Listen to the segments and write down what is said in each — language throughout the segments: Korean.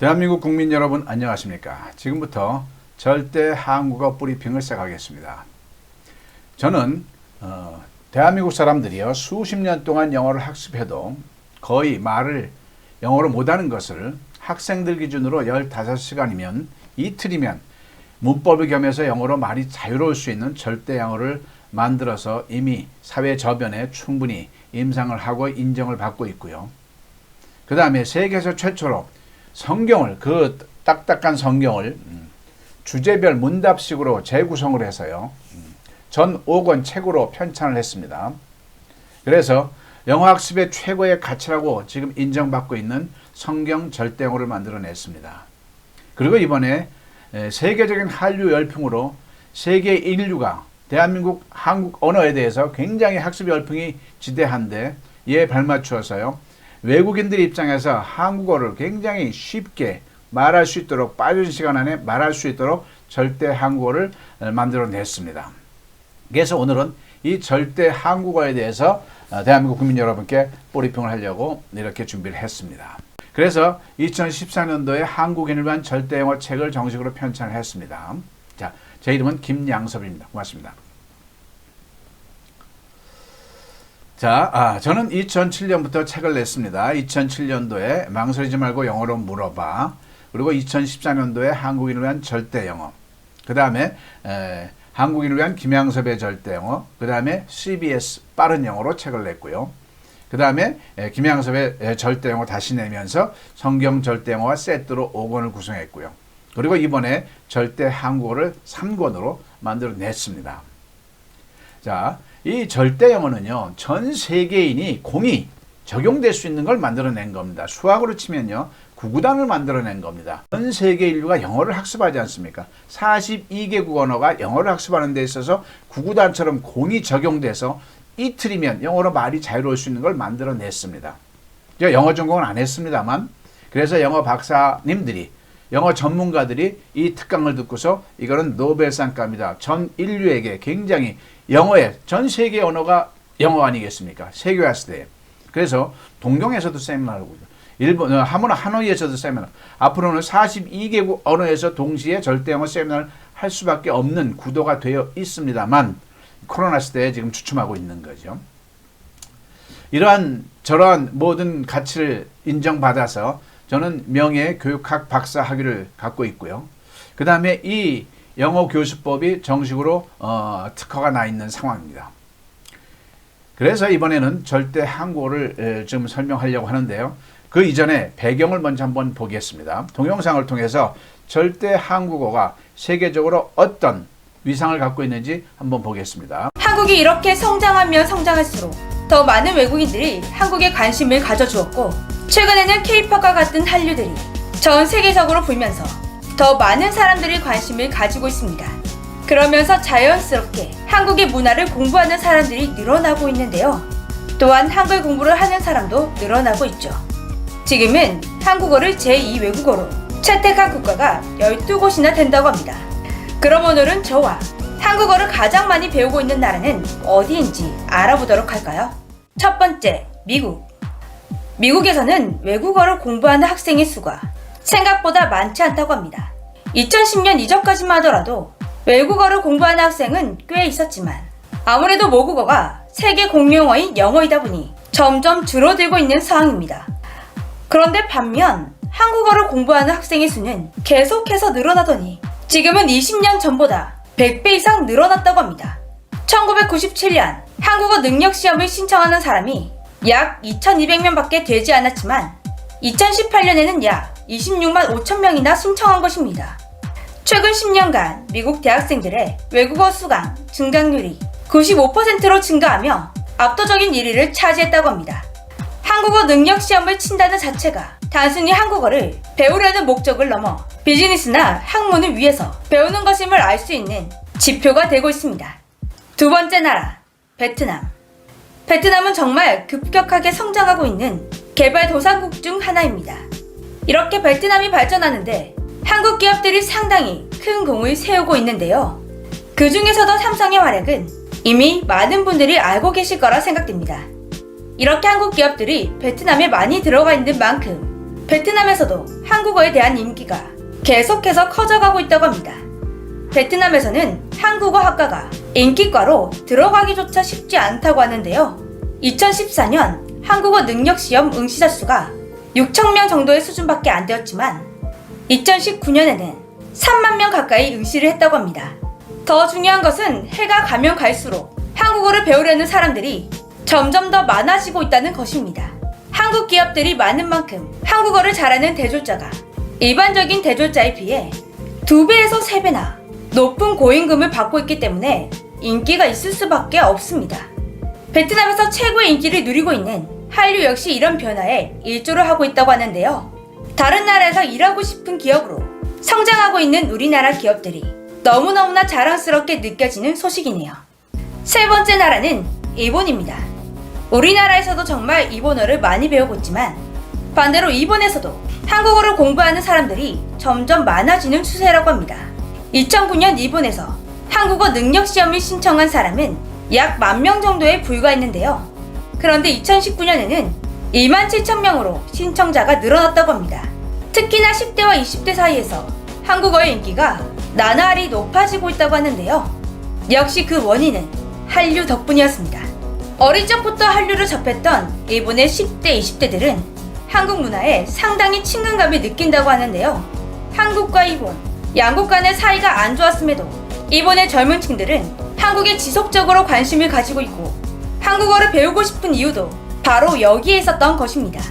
대한민국 국민 여러분 안녕하십니까? 지금부터 절대 한국어 브리핑을 시작하겠습니다. 저는 대한민국 사람들이요 수십 년 동안 영어를 학습해도 거의 말을 영어로 못하는 것을 학생들 기준으로 15시간이면 이틀이면 문법을 겸해서 영어로 말이 자유로울 수 있는 절대 영어를 만들어서 이미 사회 저변에 충분히 임상을 하고 인정을 받고 있고요. 그 다음에 세계에서 최초로 성경을 그 딱딱한 성경을 주제별 문답식으로 재구성을 해서요. 전 5권 책으로 편찬을 했습니다. 그래서 영어 학습의 최고의 가치라고 지금 인정받고 있는 성경 절대 영어를 만들어냈습니다. 그리고 이번에 세계적인 한류 열풍으로 세계 인류가 대한민국 한국 언어에 대해서 굉장히 학습 열풍이 지대한데 이에 발맞추어서요. 외국인들 입장에서 한국어를 굉장히 쉽게 말할 수 있도록 빠른 시간 안에 말할 수 있도록 절대 한국어를 만들어냈습니다. 그래서 오늘은 이 절대 한국어에 대해서 대한민국 국민 여러분께 브리핑을 하려고 이렇게 준비를 했습니다. 그래서 2014년도에 한국인을 위한 절대 영어 책을 정식으로 편찬을 했습니다. 자, 제 이름은 김양섭입니다. 고맙습니다. 자, 저는 2007년부터 책을 냈습니다. 2007년도에 망설이지 말고 영어로 물어봐. 그리고 2014년도에 한국인을 위한 절대 영어. 그 다음에 한국인을 위한 김양섭의 절대 영어. 그 다음에 CBS 빠른 영어로 책을 냈고요. 그 다음에 김양섭의 절대 영어 다시 내면서 성경 절대 영어와 세트로 5권을 구성했고요. 그리고 이번에 절대 한국어를 3권으로 만들어냈습니다. 자, 이 절대 영어는요, 전 세계인이 공이 적용될 수 있는 걸 만들어낸 겁니다. 수학으로 치면요, 구구단을 만들어낸 겁니다. 전 세계 인류가 영어를 학습하지 않습니까? 42개국 언어가 영어를 학습하는 데 있어서 구구단처럼 공이 적용돼서 이틀이면 영어로 말이 자유로울 수 있는 걸 만들어냈습니다. 제가 영어 전공은 안 했습니다만, 그래서 영어 박사님들이, 영어 전문가들이 이 특강을 듣고서 이거는 노벨상감이다. 전 인류에게 굉장히 영어에 전 세계 언어가 영어 아니겠습니까? 세계화 시대에. 그래서 동경에서도 세미나를 하고 일본 하노이에서도 세미나. 앞으로는 42개국 언어에서 동시에 절대 영어 세미나를 할 수밖에 없는 구도가 되어 있습니다만 코로나 시대에 지금 주춤하고 있는 거죠. 이러한 저러한 모든 가치를 인정받아서 저는 명예교육학 박사 학위를 갖고 있고요. 그 다음에 이 영어 교수법이 정식으로 특허가 나 있는 상황입니다. 그래서 이번에는 절대 한국어를 좀 설명하려고 하는데요. 그 이전에 배경을 먼저 한번 보겠습니다. 동영상을 통해서 절대 한국어가 세계적으로 어떤 위상을 갖고 있는지 한번 보겠습니다. 한국이 이렇게 성장하면 성장할수록 더 많은 외국인들이 한국에 관심을 가져주었고 최근에는 K-팝과 같은 한류들이 전 세계적으로 불면서 더 많은 사람들이 관심을 가지고 있습니다. 그러면서 자연스럽게 한국의 문화를 공부하는 사람들이 늘어나고 있는데요. 또한 한글 공부를 하는 사람도 늘어나고 있죠. 지금은 한국어를 제2 외국어로 채택한 국가가 12곳이나 된다고 합니다. 그럼 오늘은 저와 한국어를 가장 많이 배우고 있는 나라는 어디인지 알아보도록 할까요? 첫 번째, 미국. 미국에서는 외국어를 공부하는 학생의 수가 생각보다 많지 않다고 합니다. 2010년 이전까지만 하더라도 외국어를 공부하는 학생은 꽤 있었지만 아무래도 모국어가 세계 공용어인 영어이다 보니 점점 줄어들고 있는 상황입니다. 그런데 반면 한국어를 공부하는 학생의 수는 계속해서 늘어나더니 지금은 20년 전보다 100배 이상 늘어났다고 합니다. 1997년 한국어 능력시험을 신청하는 사람이 약 2200명 밖에 되지 않았지만 2018년에는 약 26만 5천 명이나 신청한 것입니다. 최근 10년간 미국 대학생들의 외국어 수강 증강률이 95%로 증가하며 압도적인 1위를 차지했다고 합니다. 한국어 능력시험을 친다는 자체가 단순히 한국어를 배우려는 목적을 넘어 비즈니스나 학문을 위해서 배우는 것임을 알 수 있는 지표가 되고 있습니다. 두 번째 나라, 베트남. 베트남은 정말 급격하게 성장하고 있는 개발도상국 중 하나입니다. 이렇게 베트남이 발전하는데 한국 기업들이 상당히 큰 공을 세우고 있는데요. 그 중에서도 삼성의 활약은 이미 많은 분들이 알고 계실 거라 생각됩니다. 이렇게 한국 기업들이 베트남에 많이 들어가 있는 만큼 베트남에서도 한국어에 대한 인기가 계속해서 커져가고 있다고 합니다. 베트남에서는 한국어 학과가 인기과로 들어가기조차 쉽지 않다고 하는데요. 2014년 한국어 능력시험 응시자 수가 6,000명 정도의 수준밖에 안 되었지만 2019년에는 3만 명 가까이 응시를 했다고 합니다. 더 중요한 것은 해가 가면 갈수록 한국어를 배우려는 사람들이 점점 더 많아지고 있다는 것입니다. 한국 기업들이 많은 만큼 한국어를 잘하는 대졸자가 일반적인 대졸자에 비해 2배에서 3배나 높은 고임금을 받고 있기 때문에 인기가 있을 수밖에 없습니다. 베트남에서 최고의 인기를 누리고 있는 한류 역시 이런 변화에 일조를 하고 있다고 하는데요. 다른 나라에서 일하고 싶은 기업으로 성장하고 있는 우리나라 기업들이 너무너무나 자랑스럽게 느껴지는 소식이네요. 세 번째 나라는 일본입니다. 우리나라에서도 정말 일본어를 많이 배우고 있지만 반대로 일본에서도 한국어를 공부하는 사람들이 점점 많아지는 추세라고 합니다. 2009년 일본에서 한국어 능력시험을 신청한 사람은 약 10,000명 정도에 불과했는데요. 그런데 2019년에는 27,000명으로 신청자가 늘어났다고 합니다. 특히나 10대와 20대 사이에서 한국어의 인기가 나날이 높아지고 있다고 하는데요. 역시 그 원인은 한류 덕분이었습니다. 어릴 적부터 한류를 접했던 일본의 10대, 20대들은 한국 문화에 상당히 친근감을 느낀다고 하는데요. 한국과 일본, 양국 간의 사이가 안 좋았음에도 일본의 젊은 층들은 한국에 지속적으로 관심을 가지고 있고 한국어를 배우고 싶은 이유도 바로 여기에 있었던 것입니다.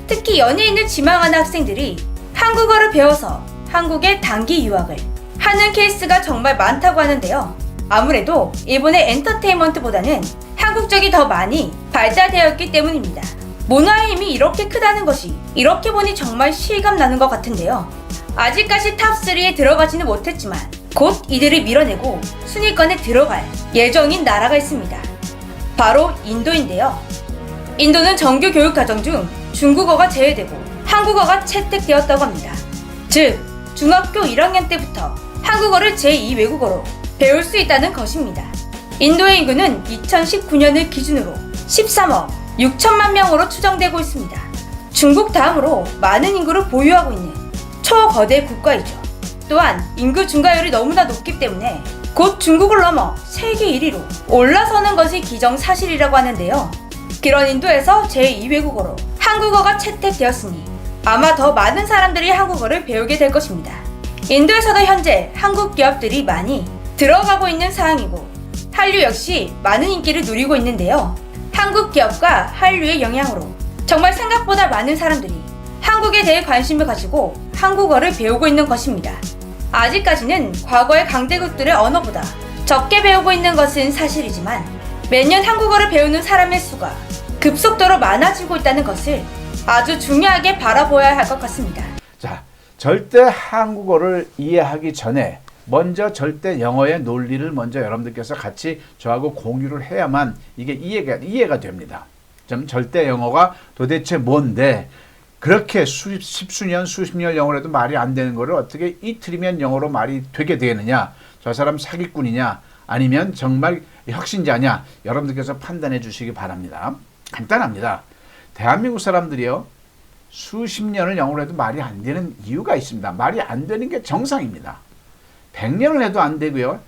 특히 연예인을 지망하는 학생들이 한국어를 배워서 한국에 단기 유학을 하는 케이스가 정말 많다고 하는데요. 아무래도 일본의 엔터테인먼트보다는 한국 쪽이 더 많이 발달되어 있기 때문입니다. 문화의 힘이 이렇게 크다는 것이 이렇게 보니 정말 실감나는 것 같은데요. 아직까지 탑3에 들어가지는 못했지만 곧 이들을 밀어내고 순위권에 들어갈 예정인 나라가 있습니다. 바로 인도인데요. 인도는 정규 교육 과정 중 중국어가 제외되고 한국어가 채택되었다고 합니다. 즉, 중학교 1학년 때부터 한국어를 제2외국어로 배울 수 있다는 것입니다. 인도의 인구는 2019년을 기준으로 13억 6천만 명으로 추정되고 있습니다. 중국 다음으로 많은 인구를 보유하고 있는 초거대 국가이죠. 또한 인구 증가율이 너무나 높기 때문에 곧 중국을 넘어 세계 1위로 올라서는 것이 기정사실이라고 하는데요. 그런 인도에서 제2외국어로 한국어가 채택되었으니 아마 더 많은 사람들이 한국어를 배우게 될 것입니다. 인도에서도 현재 한국 기업들이 많이 들어가고 있는 상황이고 한류 역시 많은 인기를 누리고 있는데요. 한국 기업과 한류의 영향으로 정말 생각보다 많은 사람들이 한국에 대해 관심을 가지고 한국어를 배우고 있는 것입니다. 아직까지는 과거의 강대국들의 언어보다 적게 배우고 있는 것은 사실이지만 매년 한국어를 배우는 사람의 수가 급속도로 많아지고 있다는 것을 아주 중요하게 바라보아야 할 것 같습니다. 자, 절대 한국어를 이해하기 전에 먼저 절대 영어의 논리를 먼저 여러분들께서 같이 저하고 공유를 해야만 이게 이해가 됩니다. 좀 절대 영어가 도대체 뭔데 그렇게 십수년 수십 년 영어로 해도 말이 안 되는 거를 어떻게 이틀이면 영어로 말이 되게 되느냐, 저 사람 사기꾼이냐 아니면 정말 혁신자냐, 여러분들께서 판단해 주시기 바랍니다. 간단합니다. 대한민국 사람들이요 수십 년을 영어로 해도 말이 안 되는 이유가 있습니다. 말이 안 되는 게 정상입니다. 100년을 해도 안 되고요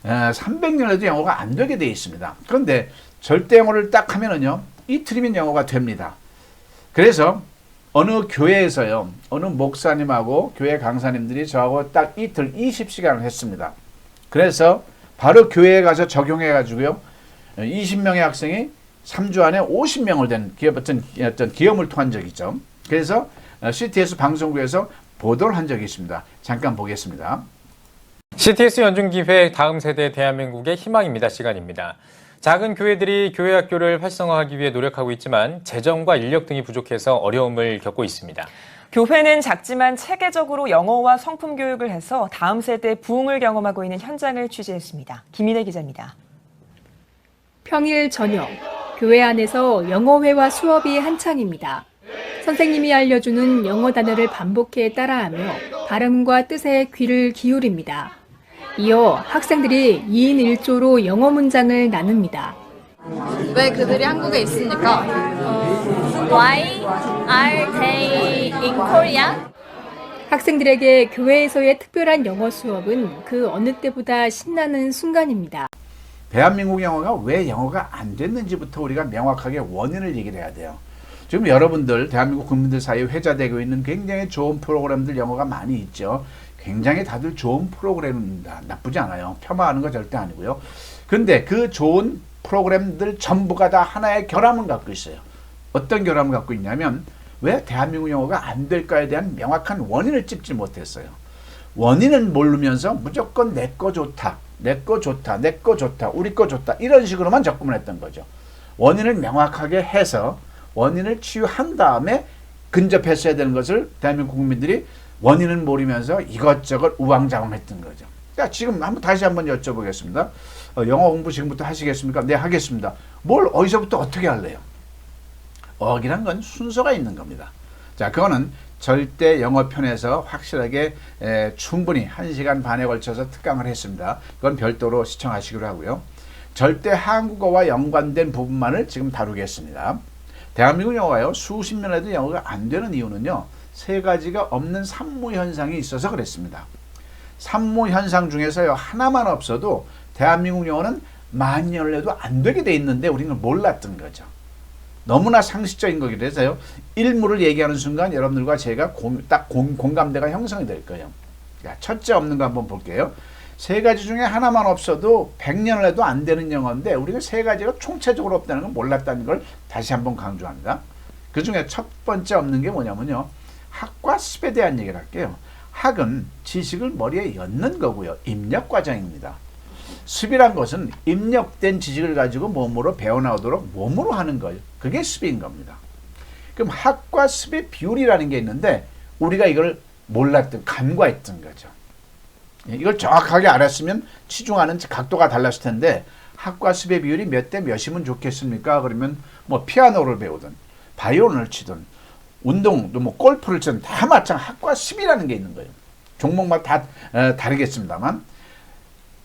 300년을 해도 영어가 안 되게 되어 있습니다. 그런데 절대 영어를 딱 하면은요 이틀이면 영어가 됩니다. 그래서 어느 교회에서요 어느 목사님하고 교회 강사님들이 저하고 딱 이틀 20시간을 했습니다. 그래서 바로 교회에 가서 적용해 가지고요 20명의 학생이 3주 안에 50명을 된 어떤 기업을 통한 적이 있죠. 그래서 CTS 방송국에서 보도를 한 적이 있습니다. 잠깐 보겠습니다. CTS 연중기획 다음 세대 대한민국의 희망입니다. 시간입니다. 작은 교회들이 교회 학교를 활성화하기 위해 노력하고 있지만 재정과 인력 등이 부족해서 어려움을 겪고 있습니다. 교회는 작지만 체계적으로 영어와 성품 교육을 해서 다음 세대 부흥을 경험하고 있는 현장을 취재했습니다. 김인혜 기자입니다. 평일 저녁, 교회 안에서 영어회화 수업이 한창입니다. 선생님이 알려주는 영어 단어를 반복해 따라하며 발음과 뜻에 귀를 기울입니다. 이어 학생들이 2인 1조로 영어 문장을 나눕니다. 왜 그들이 한국에 있습니까? Why Are they in Korea? 학생들에게 교회에서의 특별한 영어 수업은 그 어느 때보다 신나는 순간입니다. 대한민국 영어가 왜 영어가 안 됐는지부터 우리가 명확하게 원인을 얘기를 해야 돼요. 지금 여러분들 대한민국 국민들 사이에 회자되고 있는 굉장히 좋은 프로그램들 영어가 많이 있죠. 굉장히 다들 좋은 프로그램입니다. 나쁘지 않아요. 폄하하는 거 절대 아니고요. 근데 그 좋은 프로그램들 전부가 다 하나의 결함을 갖고 있어요. 어떤 결함을 갖고 있냐면 왜 대한민국 영어가 안 될까에 대한 명확한 원인을 찝지 못했어요. 원인을 모르면서 무조건 내 거 좋다, 내 거 좋다, 내 거 좋다, 우리 거 좋다 이런 식으로만 접근을 했던 거죠. 원인을 명확하게 해서 원인을 치유한 다음에 근접했어야 되는 것을 대한민국 국민들이 원인을 모르면서 이것저것 우왕좌왕했던 거죠. 자, 지금 다시 한번 여쭤보겠습니다. 영어 공부 지금부터 하시겠습니까? 네, 하겠습니다. 뭘 어디서부터 어떻게 할래요? 어학이란 건 순서가 있는 겁니다. 자, 그거는 절대 영어 편에서 확실하게 충분히 1시간 반에 걸쳐서 특강을 했습니다. 그건 별도로 시청하시기로 하고요. 절대 한국어와 연관된 부분만을 지금 다루겠습니다. 대한민국 영어가요, 수십 년에도 영어가 안 되는 이유는요, 3가지가 없는 산모현상이 있어서 그랬습니다. 산모현상 중에서요, 하나만 없어도 대한민국 영어는 만년을 해도 안 되게 돼 있는데 우리는 몰랐던 거죠. 너무나 상식적인 거기 때문에요. 일무를 얘기하는 순간 여러분들과 제가 공감대가 형성이 될 거예요. 자, 첫째 없는 거 한번 볼게요. 3가지 중에 하나만 없어도 100년을 해도 안 되는 영어인데 우리가 3가지가 총체적으로 없다는 걸 몰랐다는 걸 다시 한번 강조합니다. 그 중에 첫 번째 없는 게 뭐냐면요. 학과 습에 대한 얘기를 할게요. 학은 지식을 머리에 엿는 거고요. 입력 과정입니다. 습이란 것은 입력된 지식을 가지고 몸으로 배워나오도록 몸으로 하는 거예요. 그게 습인 겁니다. 그럼 학과 습의 비율이라는 게 있는데 우리가 이걸 몰랐던, 간과했던 거죠. 이걸 정확하게 알았으면 치중하는 각도가 달랐을 텐데 학과 습의 비율이 몇 대 몇이면 좋겠습니까? 그러면 뭐 피아노를 배우든 바이올린을 치든 운동도 뭐 골프를 치든 다 마찬가지 학과 습이라는 게 있는 거예요. 종목마다 다 다르겠습니다만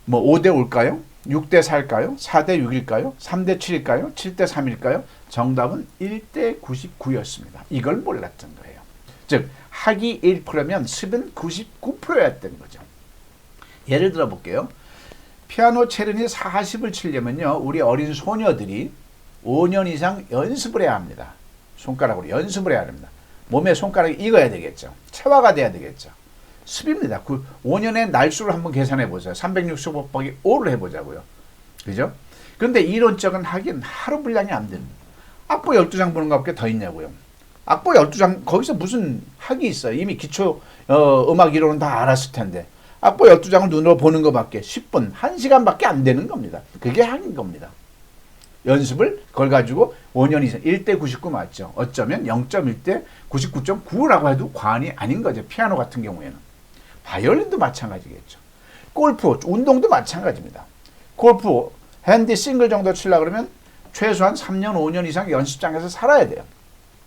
뭐 5대 5일까요? 6대 4일까요? 4대 6일까요? 3대 7일까요? 7대 3일까요? 정답은 1대 99였습니다. 이걸 몰랐던 거예요. 즉 학이 1%면 습은 99%였던 거죠. 예를 들어 볼게요. 피아노 체르니 40을 치려면요. 우리 어린 소녀들이 5년 이상 연습을 해야 합니다. 손가락으로 연습을 해야 합니다. 몸에 손가락이 익어야 되겠죠. 체화가 돼야 되겠죠. 습입니다. 그 5년의 날수를 한번 계산해 보세요. 365 곱하기 5를 해보자고요. 그죠? 그런데 이론적인 학은 하루 분량이 안 됩니다. 악보 12장 보는 것밖에 더 있냐고요. 악보 12장 거기서 무슨 학이 있어요. 이미 기초 음악 이론은 다 알았을 텐데 악보 12장을 눈으로 보는 것밖에 10분, 1시간밖에 안 되는 겁니다. 그게 학인 겁니다. 연습을 그걸 가지고 5년 이상 1대 99 맞죠. 어쩌면 0.1대 99.9라고 해도 과언이 아닌 거죠. 피아노 같은 경우에는. 바이올린도 마찬가지겠죠. 골프, 운동도 마찬가지입니다. 골프, 핸디 싱글 정도 치려고 그러면 최소한 3년, 5년 이상 연습장에서 살아야 돼요.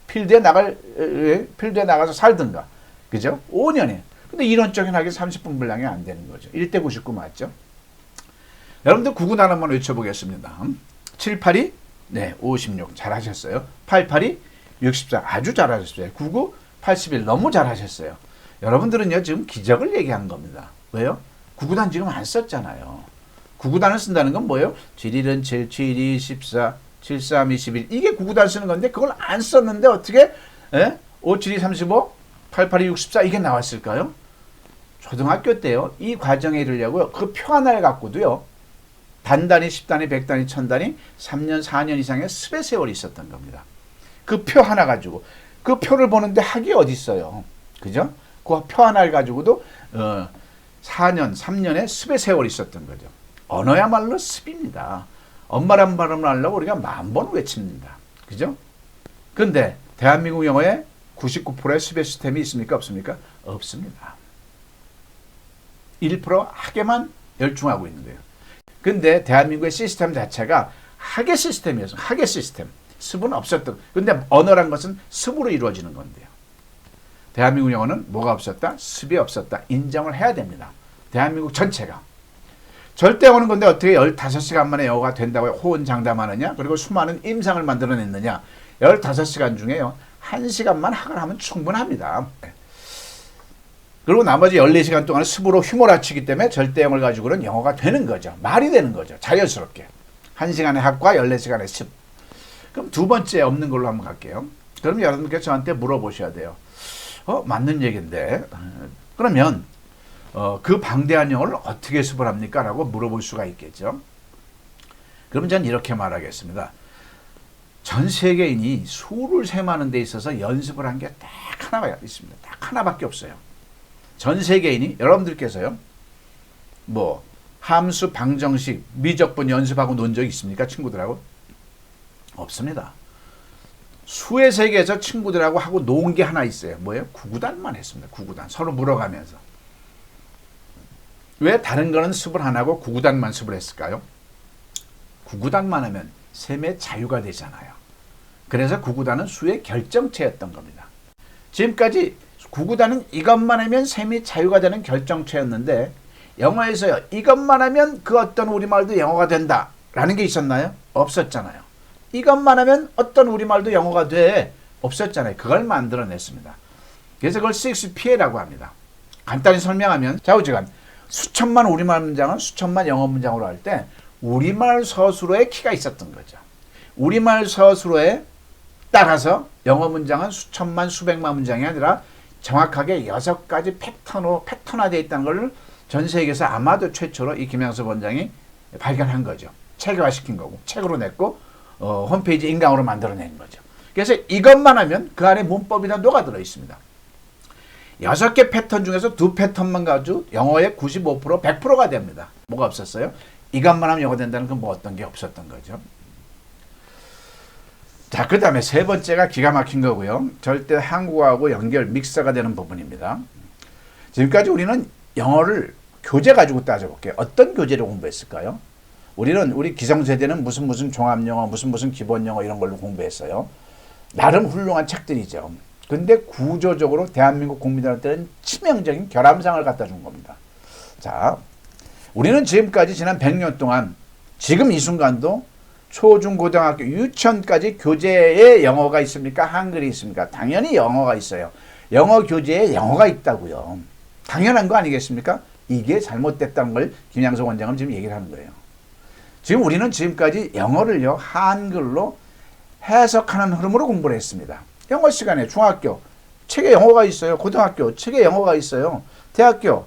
필드에 나가서 살든가. 그죠? 5년에. 근데 이론적인 학이 30분 분량이 안 되는 거죠. 1대 99 맞죠? 여러분들 99 한번 외쳐보겠습니다. 782, 네, 56. 잘하셨어요. 882, 64. 아주 잘하셨어요. 99, 81. 너무 잘하셨어요. 여러분들은요, 지금 기적을 얘기한 겁니다. 왜요? 99단 지금 안 썼잖아요. 99단을 쓴다는 건 뭐예요? 7일은 7, 7, 2, 14, 7, 3, 21. 이게 99단 쓰는 건데, 그걸 안 썼는데, 어떻게, 5, 7, 2, 35, 8, 8, 2, 64, 이게 나왔을까요? 초등학교 때요, 이 과정에 이르려고요, 그 표 하나를 갖고도요, 단단히, 10단위, 100단위, 1000단위, 3년, 4년 이상의 습의 세월이 있었던 겁니다. 그 표 하나 가지고, 그 표를 보는데 학이 어디 있어요? 그죠? 그 표 하나를 가지고도 4년, 3년의 습의 세월이 있었던 거죠. 언어야말로 습입니다. 엄마란 발음을 하려고 우리가 10,000번 외칩니다. 그죠? 근데 대한민국 영어에 99%의 습의 시스템이 있습니까? 없습니까? 없습니다. 1% 학에만 열중하고 있는 거예요. 근데 대한민국의 시스템 자체가 학의 시스템이었어요. 학의 시스템. 습은 없었던. 근데 언어란 것은 습으로 이루어지는 건데요. 대한민국 영어는 뭐가 없었다? 습이 없었다. 인정을 해야 됩니다. 대한민국 전체가. 절대 오는 건데 어떻게 15시간 만에 영어가 된다고 호언장담하느냐? 그리고 수많은 임상을 만들어냈느냐? 15시간 중에요. 1시간만 학을 하면 충분합니다. 그리고 나머지 14시간 동안 습으로 휘몰아치기 때문에 절대형을 가지고는 영어가 되는 거죠. 말이 되는 거죠. 자연스럽게. 1시간의 학과 14시간의 습. 그럼 두 번째 없는 걸로 한번 갈게요. 그럼 여러분께서 저한테 물어보셔야 돼요. 맞는 얘기인데 그러면 그 방대한 영어를 어떻게 습을 합니까? 라고 물어볼 수가 있겠죠. 그럼 전 이렇게 말하겠습니다. 전 세계인이 수를 셈하는 데 있어서 연습을 한 게 딱 하나가 있습니다. 딱 하나밖에 없어요. 전 세계인이 여러분들께서요. 뭐 함수 방정식 미적분 연습하고 논 적 있습니까? 친구들하고? 없습니다. 수의 세계에서 친구들하고 하고 논 게 하나 있어요. 뭐예요? 구구단만 했습니다. 구구단. 서로 물어가면서. 왜 다른 거는 습을 안 하고 구구단만 습을 했을까요? 구구단만 하면 셈의 자유가 되잖아요. 그래서 구구단은 수의 결정체였던 겁니다. 지금까지 구구단은 이것만 하면 셈이 자유가 되는 결정체였는데 영어에서요. 이것만 하면 그 어떤 우리말도 영어가 된다라는 게 있었나요? 없었잖아요. 이것만 하면 어떤 우리말도 영어가 돼. 없었잖아요. 그걸 만들어냈습니다. 그래서 그걸 6PA라고 합니다. 간단히 설명하면 좌우지간 수천만 우리말 문장은 수천만 영어 문장으로 할 때 우리말 서술어의 키가 있었던 거죠. 우리말 서술어에 따라서 영어 문장은 수천만 수백만 문장이 아니라 정확하게 6가지 패턴화되어 있다는 걸 전 세계에서 아마도 최초로 이 김양섭 원장이 발견한 거죠. 체계화시킨 거고 책으로 냈고 홈페이지 인강으로 만들어낸 거죠. 그래서 이것만 하면 그 안에 문법이 다 녹아들어 있습니다. 6개 패턴 중에서 2패턴만 가지고 영어의 95%, 100%가 됩니다. 뭐가 없었어요? 이것만 하면 영어 된다는 건 뭐 어떤 게 없었던 거죠. 자, 그 다음에 세 번째가 기가 막힌 거고요. 절대 한국어하고 연결 믹서가 되는 부분입니다. 지금까지 우리는 영어를 교재 가지고 따져볼게요. 어떤 교재를 공부했을까요? 우리 기성세대는 무슨 종합영어, 무슨 기본영어 이런 걸로 공부했어요. 나름 훌륭한 책들이죠. 근데 구조적으로 대한민국 국민들한테는 치명적인 결함상을 갖다 준 겁니다. 자, 우리는 지금까지 지난 100년 동안 지금 이 순간도 초중 고등학교 유치원까지 교재에 영어가 있습니까? 한글이 있습니까? 당연히 영어가 있어요. 영어 교재에 영어가 있다고요. 당연한 거 아니겠습니까? 이게 잘못됐다는 걸 김양석 원장은 지금 얘기를 하는 거예요. 지금 우리는 지금까지 영어를요 한글로 해석하는 흐름으로 공부를 했습니다. 영어 시간에 중학교 책에 영어가 있어요. 고등학교 책에 영어가 있어요. 대학교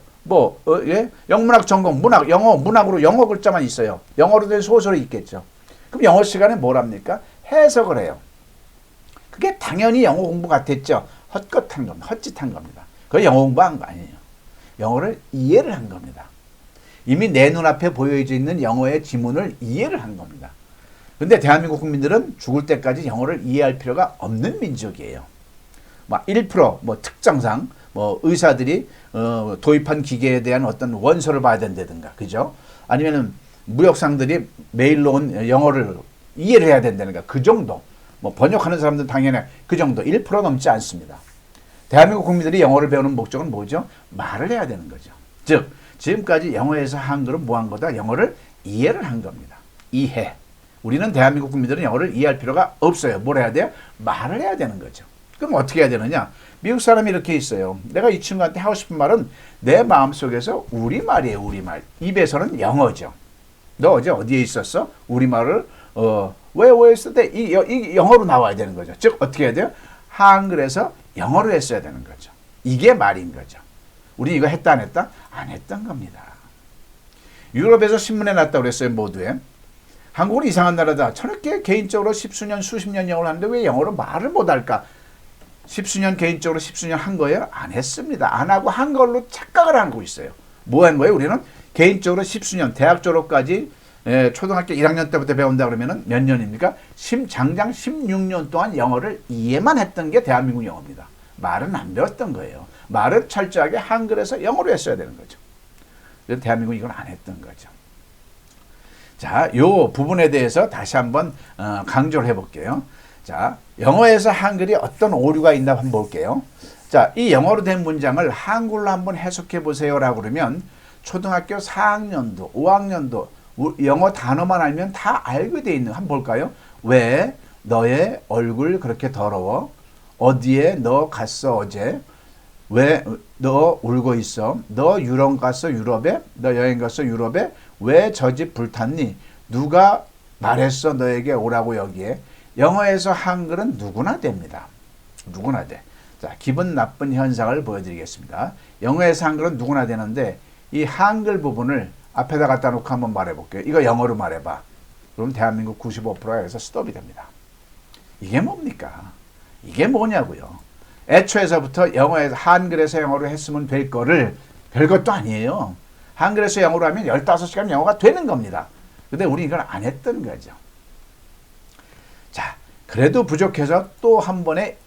영문학 전공 문학 영어 문학으로 영어 글자만 있어요. 영어로 된 소설이 있겠죠. 그럼 영어 시간에 뭘 합니까? 해석을 해요. 그게 당연히 영어 공부 같았죠. 헛짓한 겁니다. 그거 영어 공부한 거 아니에요. 영어를 이해를 한 겁니다. 이미 내 눈앞에 보여져 있는 영어의 지문을 이해를 한 겁니다. 근데 대한민국 국민들은 죽을 때까지 영어를 이해할 필요가 없는 민족이에요. 1% 특정상 의사들이 도입한 기계에 대한 어떤 원서를 봐야 된다든가, 그죠? 아니면은 무역상들이 메일로 온 영어를 이해를 해야 된다든가, 그 정도. 번역하는 사람들 당연히 그 정도 1% 넘지 않습니다. 대한민국 국민들이 영어를 배우는 목적은 뭐죠? 말을 해야 되는 거죠. 즉 지금까지 영어에서 한글은 뭐 한 거다? 영어를 이해를 한 겁니다. 이해. 우리는 대한민국 국민들은 영어를 이해할 필요가 없어요. 뭘 해야 돼요? 말을 해야 되는 거죠. 그럼 어떻게 해야 되느냐? 미국 사람이 이렇게 있어요. 내가 이 친구한테 하고 싶은 말은 내 마음속에서 우리말이에요. 우리말. 입에서는 영어죠. 너 어제 어디에 있었어? 우리말을 왜 있을 때 이 영어로 나와야 되는 거죠. 즉 어떻게 해야 돼요? 한글에서 영어로 했어야 되는 거죠. 이게 말인 거죠. 우리 이거 했다 안 했다? 안 했던 겁니다. 유럽에서 신문에 났다고 그랬어요. 모두에. 한국은 이상한 나라다. 저렇게 개인적으로 십수년 수십 년 영어를 하는데 왜 영어로 말을 못할까? 십수년 개인적으로 십수년 한 거예요? 안 했습니다. 안 하고 한 걸로 착각을 하고 있어요. 뭐 한 거예요? 우리는 개인적으로 십수년 대학 졸업까지 초등학교 1학년 때부터 배운다 그러면 몇 년입니까? 장장 16년 동안 영어를 이해만 했던 게 대한민국 영어입니다. 말은 안 배웠던 거예요. 말은 철저하게 한글에서 영어로 했어야 되는 거죠. 그래서 대한민국은 이걸 안 했던 거죠. 자, 요 부분에 대해서 다시 한번 강조를 해볼게요. 자, 영어에서 한글이 어떤 오류가 있나 한번 볼게요. 자, 이 영어로 된 문장을 한글로 한번 해석해 보세요라고 그러면 초등학교 4학년도, 5학년도 영어 단어만 알면 다 알게 돼 있는 거 한번 볼까요? 왜 너의 얼굴 그렇게 더러워? 어디에 너 갔어 어제? 왜 너 울고 있어? 너 유럽 갔어 유럽에? 너 여행 갔어 유럽에? 왜 저 집 불탔니? 누가 말했어 너에게 오라고 여기에? 영어에서 한글은 누구나 됩니다. 누구나 돼. 자, 기분 나쁜 현상을 보여드리겠습니다. 영어에서 한글은 누구나 되는데 이 한글 부분을 앞에다 갖다 놓고 한번 말해볼게요. 이거 영어로 말해봐. 그럼 대한민국 95%가 여기서 스톱이 됩니다. 이게 뭡니까? 이게 뭐냐고요. 애초에서부터 영어에서 한글에서 영어로 했으면 될 거를 별것도 아니에요. 한글에서 영어로 하면 15시간 영어가 되는 겁니다. 근데 우리 이걸 안 했던 거죠. 자, 그래도 부족해서 또 한 번의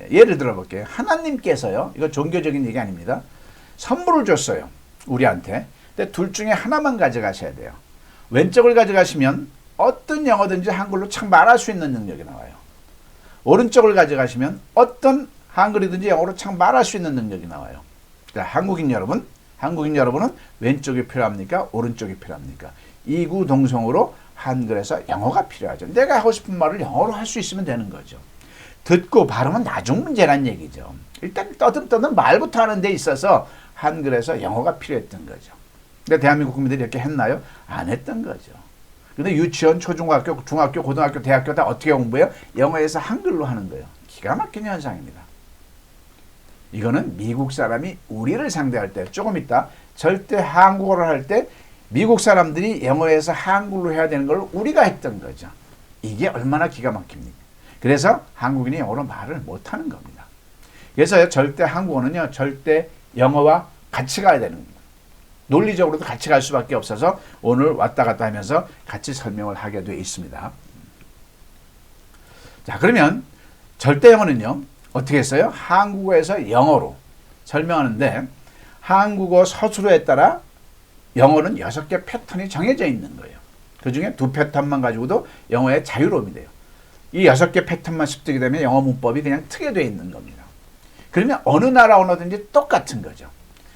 예를 들어볼게요. 하나님께서요, 이거 종교적인 얘기 아닙니다. 선물을 줬어요. 우리한테. 근데 둘 중에 하나만 가져가셔야 돼요. 왼쪽을 가져가시면 어떤 영어든지 한글로 참 말할 수 있는 능력이 나와요. 오른쪽을 가져가시면 어떤 한글이든지 영어로 참 말할 수 있는 능력이 나와요. 자, 한국인 여러분은 왼쪽이 필요합니까? 오른쪽이 필요합니까? 이구동성으로 한글에서 영어가 필요하죠. 내가 하고 싶은 말을 영어로 할 수 있으면 되는 거죠. 듣고 발음은 나중 문제란 얘기죠. 일단 떠듬떠듬 말부터 하는 데 있어서 한글에서 영어가 필요했던 거죠. 근데 대한민국 국민들이 이렇게 했나요? 안 했던 거죠. 근데 유치원, 초중학교, 중학교, 고등학교, 대학교 다 어떻게 공부해요? 영어에서 한글로 하는 거예요. 기가 막힌 현상입니다. 이거는 미국 사람이 우리를 상대할 때, 조금 있다 절대 한국어를 할 때 미국 사람들이 영어에서 한글로 해야 되는 걸 우리가 했던 거죠. 이게 얼마나 기가 막힙니까? 그래서 한국인이 영어로 말을 못하는 겁니다. 그래서 절대 한국어는요, 절대 영어와 같이 가야 되는 겁니다. 논리적으로도 같이 갈 수밖에 없어서 오늘 왔다 갔다 하면서 같이 설명을 하게 되어 있습니다. 자, 그러면 절대 영어는요, 어떻게 했어요? 한국어에서 영어로 설명하는데 한국어 서술어에 따라 영어는 6개 패턴이 정해져 있는 거예요. 그 중에 2 패턴만 가지고도 영어의 자유로움이 돼요. 이 6개 패턴만 습득이 되면 영어 문법이 그냥 트게 되어 있는 겁니다. 그러면 어느 나라 언어든지 똑같은 거죠.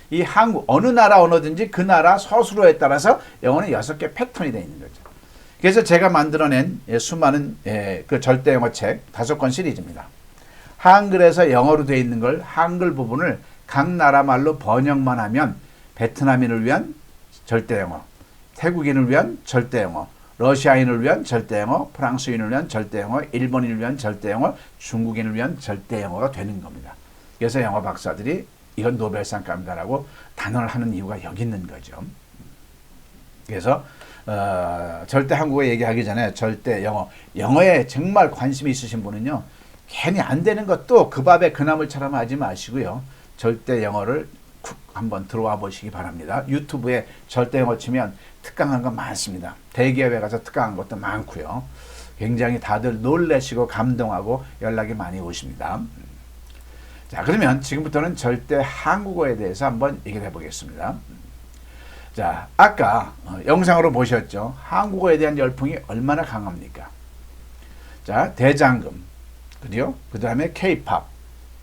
이 한국, 어느 나라 언어든지 그 나라 서술어에 따라서 영어는 6개 패턴이 되어 있는 거죠. 그래서 제가 만들어낸 수많은 그 절대 영어 책 5권 시리즈입니다. 한글에서 영어로 되어 있는 걸 한글 부분을 각 나라 말로 번역만 하면 베트남인을 위한 절대 영어, 태국인을 위한 절대 영어, 러시아인을 위한 절대 영어, 프랑스인을 위한 절대 영어, 일본인을 위한 절대 영어, 중국인을 위한 절대 영어가 되는 겁니다. 그래서 영어 박사들이 이건 노벨상감이다라고 단언을 하는 이유가 여기 있는 거죠. 그래서 절대 한국어 얘기하기 전에 절대 영어에 정말 관심이 있으신 분은요, 괜히 안 되는 것도 그 밥에 그 나물처럼 하지 마시고요. 절대 영어를 쿡 한번 들어와 보시기 바랍니다. 유튜브에 절대 영어 치면 특강한 거 많습니다. 대기업에 가서 특강한 것도 많고요. 굉장히 다들 놀라시고 감동하고 연락이 많이 오십니다. 자, 그러면 지금부터는 절대 한국어에 대해서 한번 얘기를 해보겠습니다. 자, 아까 영상으로 보셨죠? 한국어에 대한 열풍이 얼마나 강합니까? 자, 대장금, 그죠? 그 다음에 K-팝,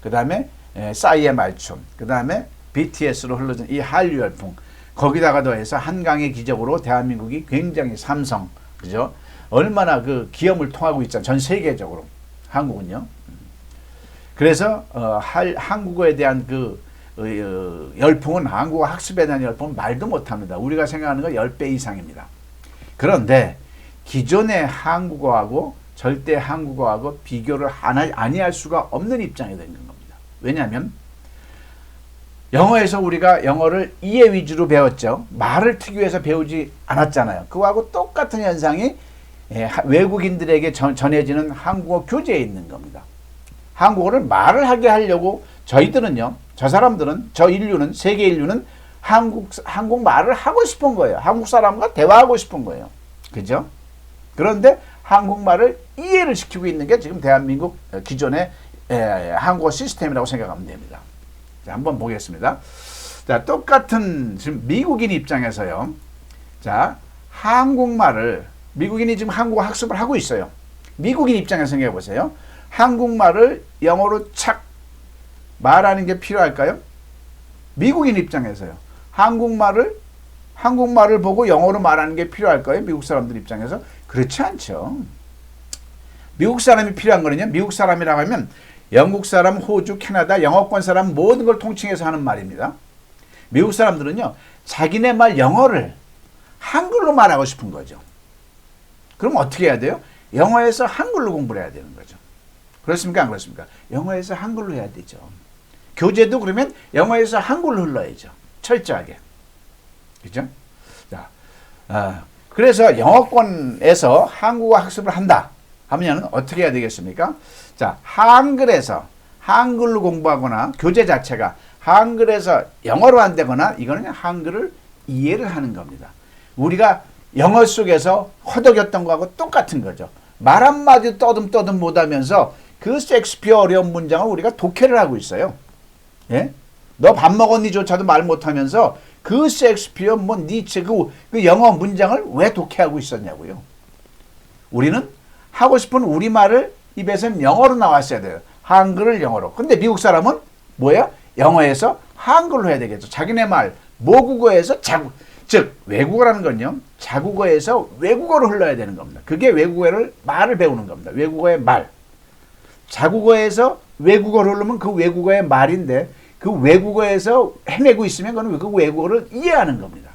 그 다음에 싸이의 말춤, 그 다음에 BTS로 흘러진 이 한류 열풍, 거기다가 더해서 한강의 기적으로 대한민국이 굉장히 삼성, 그죠? 얼마나 그 기염을 통하고 있잖아요. 전 세계적으로. 한국은요. 그래서 한국어에 대한 그 열풍은, 한국어 학습에 대한 열풍은 말도 못합니다. 우리가 생각하는 거 10배 이상입니다. 그런데 기존의 한국어하고 절대 한국어하고 비교를 아니할 수가 없는 입장이 된 겁니다. 왜냐하면 영어에서 우리가 영어를 이해 위주로 배웠죠. 말을 트기 위해서 배우지 않았잖아요. 그거하고 똑같은 현상이 외국인들에게 전해지는 한국어 교재에 있는 겁니다. 한국어를 말을 하게 하려고 저희들은요, 저 사람들은, 저 인류는, 세계 인류는 한국말을 하고 싶은 거예요. 한국 사람과 대화하고 싶은 거예요. 그죠? 그런데 한국말을 이해를 시키고 있는 게 지금 대한민국 기존의 한국어 시스템이라고 생각하면 됩니다. 자, 한번 보겠습니다. 자, 똑같은 지금 미국인 입장에서요. 자, 한국말을, 미국인이 지금 한국어 학습을 하고 있어요. 미국인 입장에서 생각해 보세요. 한국말을 영어로 착 말하는 게 필요할까요? 미국인 입장에서요. 한국말을 보고 영어로 말하는 게 필요할까요? 미국 사람들 입장에서? 그렇지 않죠. 미국 사람이 필요한 거는요, 미국 사람이라고 하면 영국 사람, 호주, 캐나다, 영어권 사람 모든 걸 통칭해서 하는 말입니다. 미국 사람들은요, 자기네 말 영어를 한글로 말하고 싶은 거죠. 그럼 어떻게 해야 돼요? 영어에서 한글로 공부를 해야 되는 거죠. 그렇습니까? 안 그렇습니까? 영어에서 한글로 해야 되죠. 교재도 그러면 영어에서 한글로 흘러야죠. 철저하게. 그죠? 자, 그래서 영어권에서 한국어 학습을 한다 하면 어떻게 해야 되겠습니까? 자, 한글에서 한글로 공부하거나 교재 자체가 한글에서 영어로 안 되거나 이거는 한글을 이해를 하는 겁니다. 우리가 영어 속에서 허덕였던 거하고 똑같은 거죠. 말 한마디 떠듬떠듬 못하면서 그 셰익스피어 어려운 문장을 우리가 독해를 하고 있어요. 예? 너 밥 먹었니조차도 말 못하면서 그 셰익스피어 뭐 니체 그 영어 문장을 왜 독해하고 있었냐고요. 우리는 하고 싶은 우리말을 입에서 영어로 나왔어야 돼요. 한글을 영어로. 근데 미국 사람은 뭐야? 영어에서 한글로 해야 되겠죠. 자기네 말 모국어에서 즉 외국어라는 건요. 자국어에서 외국어로 흘러야 되는 겁니다. 그게 외국어를 말을 배우는 겁니다. 외국어의 말. 자국어에서 외국어로 흐르면 그 외국어의 말인데 그 외국어에서 헤매고 있으면 그건 그 외국어를 이해하는 겁니다.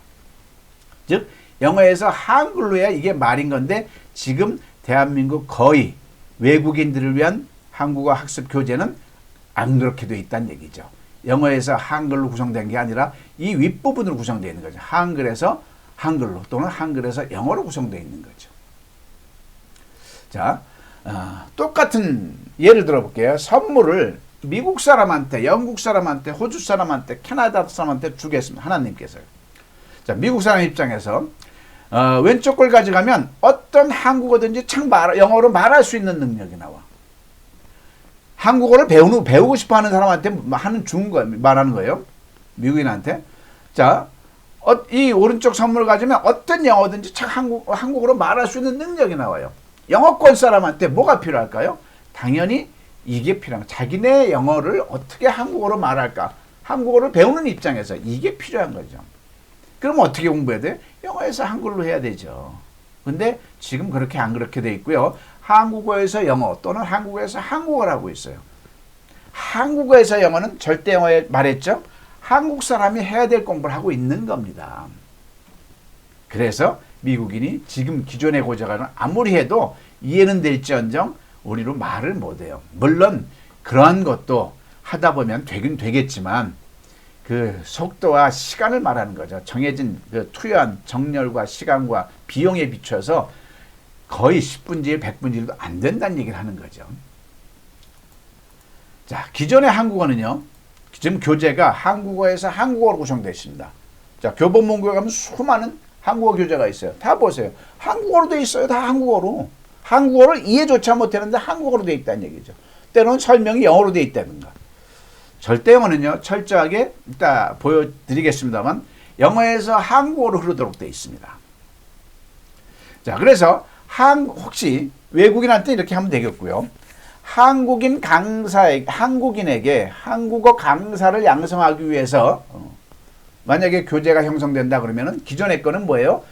즉 영어에서 한글로 해야 이게 말인 건데 지금 대한민국 거의 외국인들을 위한 한국어 학습 교재는 안 그렇게 돼 있다는 얘기죠. 영어에서 한글로 구성된 게 아니라 이 윗부분으로 구성되어 있는 거죠. 한글에서 한글로 또는 한글에서 영어로 구성되어 있는 거죠. 자, 똑같은 예를 들어볼게요. 선물을 미국 사람한테, 영국 사람한테, 호주 사람한테, 캐나다 사람한테 주겠습니다. 하나님께서요. 자, 미국 사람 입장에서 왼쪽 걸 가져가면 어떤 한국어든지 영어로 말할 수 있는 능력이 나와. 한국어를 배우고 싶어 하는 사람한테 말하는 거예요. 미국인한테. 자, 이 오른쪽 선물을 가지면 어떤 영어든지 한국어로 말할 수 있는 능력이 나와요. 영어권 사람한테 뭐가 필요할까요? 당연히 이게 필요한 거예요. 자기네 영어를 어떻게 한국어로 말할까? 한국어를 배우는 입장에서 이게 필요한 거죠. 그럼 어떻게 공부해야 돼요? 영어에서 한글로 해야 되죠. 근데 지금 그렇게 안 그렇게 돼 있고요. 한국어에서 영어 또는 한국어에서 한국어를 하고 있어요. 한국어에서 영어는 절대 영어에 말했죠. 한국 사람이 해야 될 공부를 하고 있는 겁니다. 그래서 미국인이 지금 기존의 고자가 아무리 해도 이해는 될지언정 우리로 말을 못해요. 물론 그러한 것도 하다 보면 되긴 되겠지만 그 속도와 시간을 말하는 거죠. 정해진 그 투여한 정렬과 시간과 비용에 비춰서 거의 10분의 1, 100분의 1도 안 된다는 얘기를 하는 거죠. 자, 기존의 한국어는요. 지금 교재가 한국어에서 한국어로 구성되어 있습니다. 자, 교보문고에 가면 수많은 한국어 교재가 있어요. 다 보세요. 한국어로 되어 있어요. 다 한국어로. 한국어를 이해조차 못하는데 한국어로 되어 있다는 얘기죠. 때로는 설명이 영어로 되어 있다든가. 절대 영어는요. 철저하게 이따 보여드리겠습니다만 영어에서 한국어로 흐르도록 되어 있습니다. 자, 그래서 혹시 외국인한테 이렇게 하면 되겠고요. 한국인에게 한국어 강사를 양성하기 위해서 만약에 교재가 형성된다 그러면은 기존의 거는 뭐예요?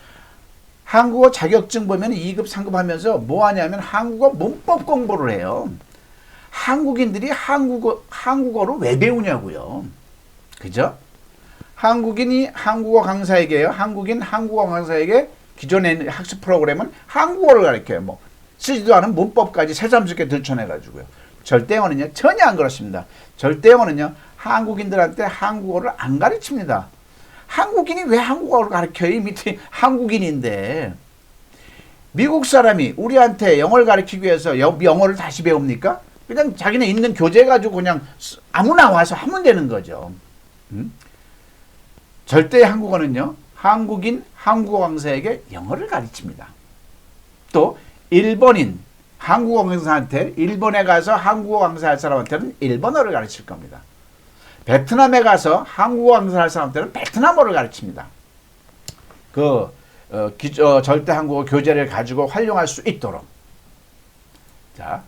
한국어 자격증 보면 2급, 3급 하면서 뭐 하냐면 한국어 문법 공부를 해요. 한국인들이 한국어를 왜 배우냐고요. 그죠? 한국인이 한국어 강사에게요. 한국인 한국어 강사에게 기존의 학습 프로그램은 한국어를 가르쳐요. 뭐 쓰지도 않은 문법까지 새삼스럽게 들춰내가지고요. 절대 영어는요. 전혀 안 그렇습니다. 절대 영어는요. 한국인들한테 한국어를 안 가르칩니다. 한국인이 왜 한국어를 가르쳐요? 이 밑에 한국인인데. 미국 사람이 우리한테 영어를 가르치기 위해서 영어를 다시 배웁니까? 그냥 자기네 있는 교재 가지고 그냥 아무나 와서 하면 되는 거죠. 절대 한국어는요. 한국인 한국어 강사에게 영어를 가르칩니다. 또 일본인 한국어 강사한테 일본에 가서 한국어 강사할 사람한테는 일본어를 가르칠 겁니다. 베트남에 가서 한국어 강사할 사람한테는 베트남어를 가르칩니다. 절대 한국어 교재를 가지고 활용할 수 있도록. 자,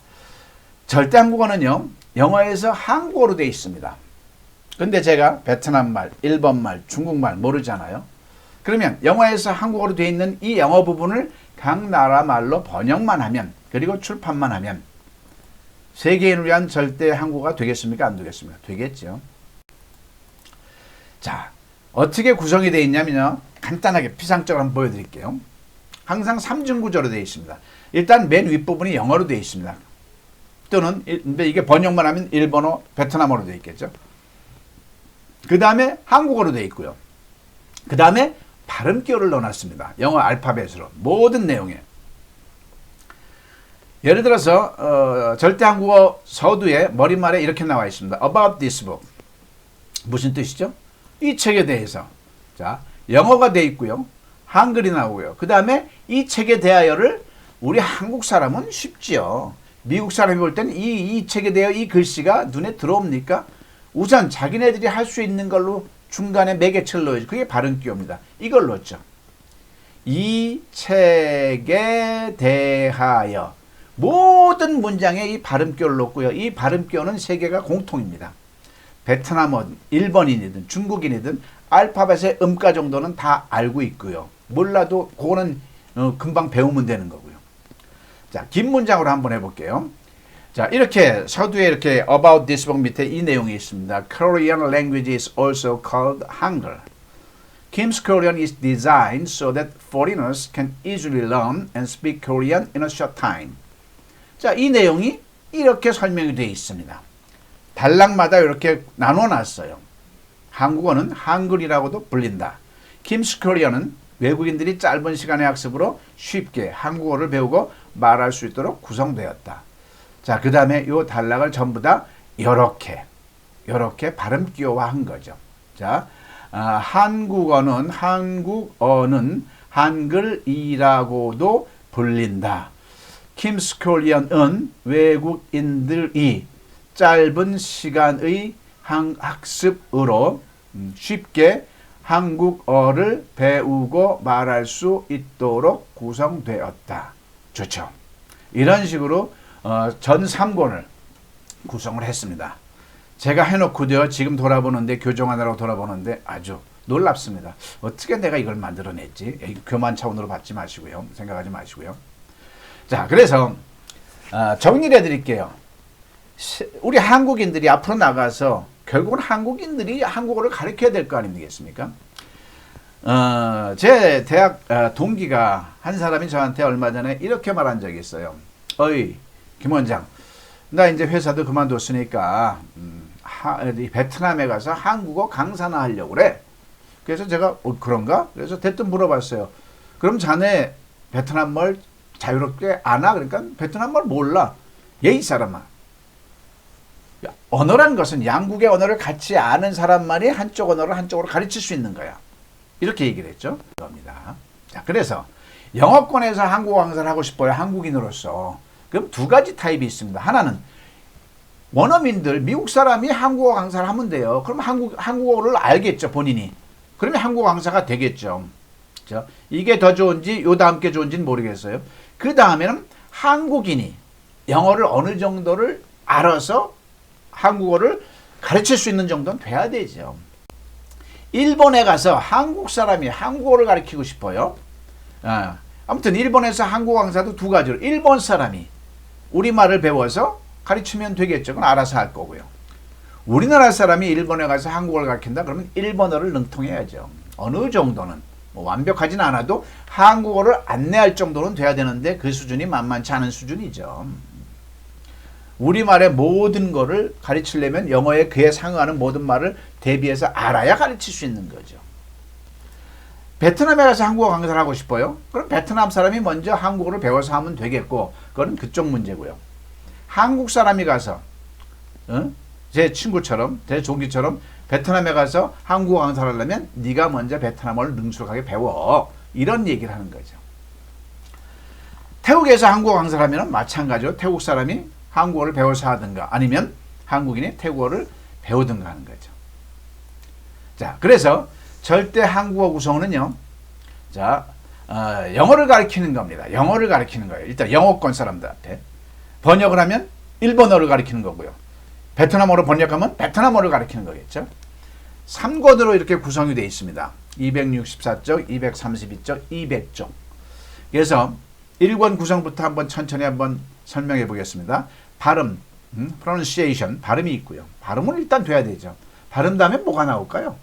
절대 한국어는요. 영어에서 한국어로 되어 있습니다. 근데 제가 베트남 말, 일본 말, 중국말 모르잖아요. 그러면 영어에서 한국어로 되어 있는 이 영어 부분을 각 나라 말로 번역만 하면 그리고 출판만 하면 세계인을 위한 절대 한국어가 되겠습니까? 안 되겠습니까? 되겠죠. 자, 어떻게 구성이 되어 있냐면요. 간단하게 피상적으로 한번 보여드릴게요. 항상 3중 구조로 되어 있습니다. 일단 맨 윗부분이 영어로 되어 있습니다. 또는 근데 이게 번역만 하면 일본어, 베트남어로 되어 있겠죠. 그 다음에 한국어로 되어 있고요. 그 다음에 발음기호를 넣어놨습니다. 영어 알파벳으로 모든 내용에. 예를 들어서 절대 한국어 서두에 머릿말에 이렇게 나와 있습니다. About this book. 무슨 뜻이죠? 이 책에 대해서. 자, 영어가 되어 있고요. 한글이 나오고요. 그 다음에 이 책에 대하여를 우리 한국 사람은 쉽지요. 미국 사람이 볼 때는 이 책에 대하여 이 글씨가 눈에 들어옵니까? 우선 자기네들이 할 수 있는 걸로 중간에 매개체를 넣어야죠. 그게 발음기호입니다. 이걸 넣었죠. 이 책에 대하여 모든 문장에 이 발음기호를 넣고요. 이 발음기호는 세계가 공통입니다. 베트남어, 일본인이든 중국인이든 알파벳의 음가 정도는 다 알고 있고요. 몰라도 그거는 금방 배우면 되는 거고요. 자, 긴 문장으로 한번 해볼게요. 자, 이렇게 서두에 이렇게 About this book 밑에 이 내용이 있습니다. Korean language is also called Hangul. Kim's Korean is designed so that foreigners can easily learn and speak Korean in a short time. 자, 이 내용이 이렇게 설명이 되어 있습니다. 단락마다 이렇게 나눠놨어요. 한국어는 한글이라고도 불린다. Kim's Korean은 외국인들이 짧은 시간의 학습으로 쉽게 한국어를 배우고 말할 수 있도록 구성되었다. 자, 그 다음에 이 단락을 전부 다 이렇게 발음 기호화한 거죠. 자, 한국어는 한글이라고도 불린다. Kim's Korean은 외국인들이 짧은 시간의 학습으로 쉽게 한국어를 배우고 말할 수 있도록 구성되었다. 좋죠. 이런 식으로 전 3권을 구성을 했습니다. 제가 해놓고도요. 지금 돌아보는데 교정하느라고 돌아보는데 아주 놀랍습니다. 어떻게 내가 이걸 만들어냈지? 교만 차원으로 받지 마시고요. 생각하지 마시고요. 자, 그래서 정리를 해드릴게요. 우리 한국인들이 앞으로 나가서 결국은 한국인들이 한국어를 가르쳐야 될 거 아니겠습니까? 제 대학 동기가 한 사람이 저한테 얼마 전에 이렇게 말한 적이 있어요. 어이, 김 원장, 나 이제 회사도 그만뒀으니까 베트남에 가서 한국어 강사나 하려고 그래. 그래서 제가 그런가? 그래서 대뜸 물어봤어요. 그럼 자네 베트남말 자유롭게 아나? 그러니까 베트남말 몰라. 이 사람아. 언어란 것은 양국의 언어를 같이 아는 사람만이 한쪽 언어를 한쪽으로 가르칠 수 있는 거야. 이렇게 얘기를 했죠. 겁니다. 자, 그래서 영어권에서 한국어 강사를 하고 싶어요. 한국인으로서. 그럼 두 가지 타입이 있습니다. 하나는 원어민들, 미국 사람이 한국어 강사를 하면 돼요. 그럼 한국어를 알겠죠, 본인이. 그러면 한국어 강사가 되겠죠. 그렇죠? 이게 더 좋은지 요 다음 게 좋은지는 모르겠어요. 그 다음에는 한국인이 영어를 어느 정도를 알아서 한국어를 가르칠 수 있는 정도는 돼야 되죠. 일본에 가서 한국 사람이 한국어를 가르치고 싶어요. 아무튼 일본에서 한국어 강사도 두 가지로 일본 사람이 우리말을 배워서 가르치면 되겠죠. 그건 알아서 할 거고요. 우리나라 사람이 일본에 가서 한국어를 가르친다 그러면 일본어를 능통해야죠. 어느 정도는 뭐 완벽하진 않아도 한국어를 안내할 정도는 돼야 되는데 그 수준이 만만치 않은 수준이죠. 우리말의 모든 거를 가르치려면 영어에 그에 상응하는 모든 말을 대비해서 알아야 가르칠 수 있는 거죠. 베트남에 가서 한국어 강사를 하고 싶어요? 그럼 베트남 사람이 먼저 한국어를 배워서 하면 되겠고 그건 그쪽 문제고요. 한국 사람이 가서 제 친구처럼 제 동기처럼 베트남에 가서 한국어 강사를 하려면 네가 먼저 베트남어를 능숙하게 배워. 이런 얘기를 하는 거죠. 태국에서 한국어 강사를 하면 마찬가지로 태국 사람이 한국어를 배워서 하든가 아니면 한국인이 태국어를 배우든가 하는 거죠. 자, 그래서 절대 한국어 구성은요. 자, 영어를 가르치는 겁니다. 영어를 가르치는 거예요. 일단 영어권 사람들한테. 번역을 하면 일본어를 가르치는 거고요. 베트남어로 번역하면 베트남어를 가르치는 거겠죠. 3권으로 이렇게 구성이 되어 있습니다. 264쪽, 232쪽, 200쪽. 그래서 1권 구성부터 한번 천천히 한번 설명해 보겠습니다. 발음, pronunciation, 발음이 있고요. 발음은 일단 돼야 되죠. 발음 다음에 뭐가 나올까요?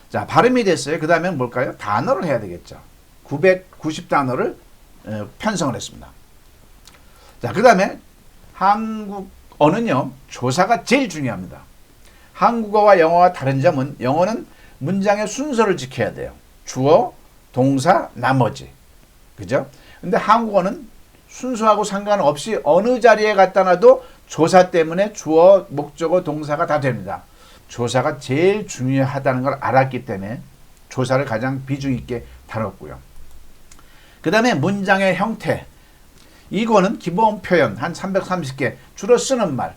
자, 발음이 됐어요. 그 다음에 뭘까요? 단어를 해야 되겠죠. 990단어를 편성을 했습니다. 자, 그 다음에 한국어는요, 조사가 제일 중요합니다. 한국어와 영어와 다른 점은 영어는 문장의 순서를 지켜야 돼요. 주어, 동사, 나머지. 그죠? 근데 한국어는 순서하고 상관없이 어느 자리에 갖다 놔도 조사 때문에 주어, 목적어, 동사가 다 됩니다. 조사가 제일 중요하다는 걸 알았기 때문에 조사를 가장 비중 있게 다뤘고요. 그 다음에 문장의 형태. 이거는 기본 표현 한 330개 주로 쓰는 말.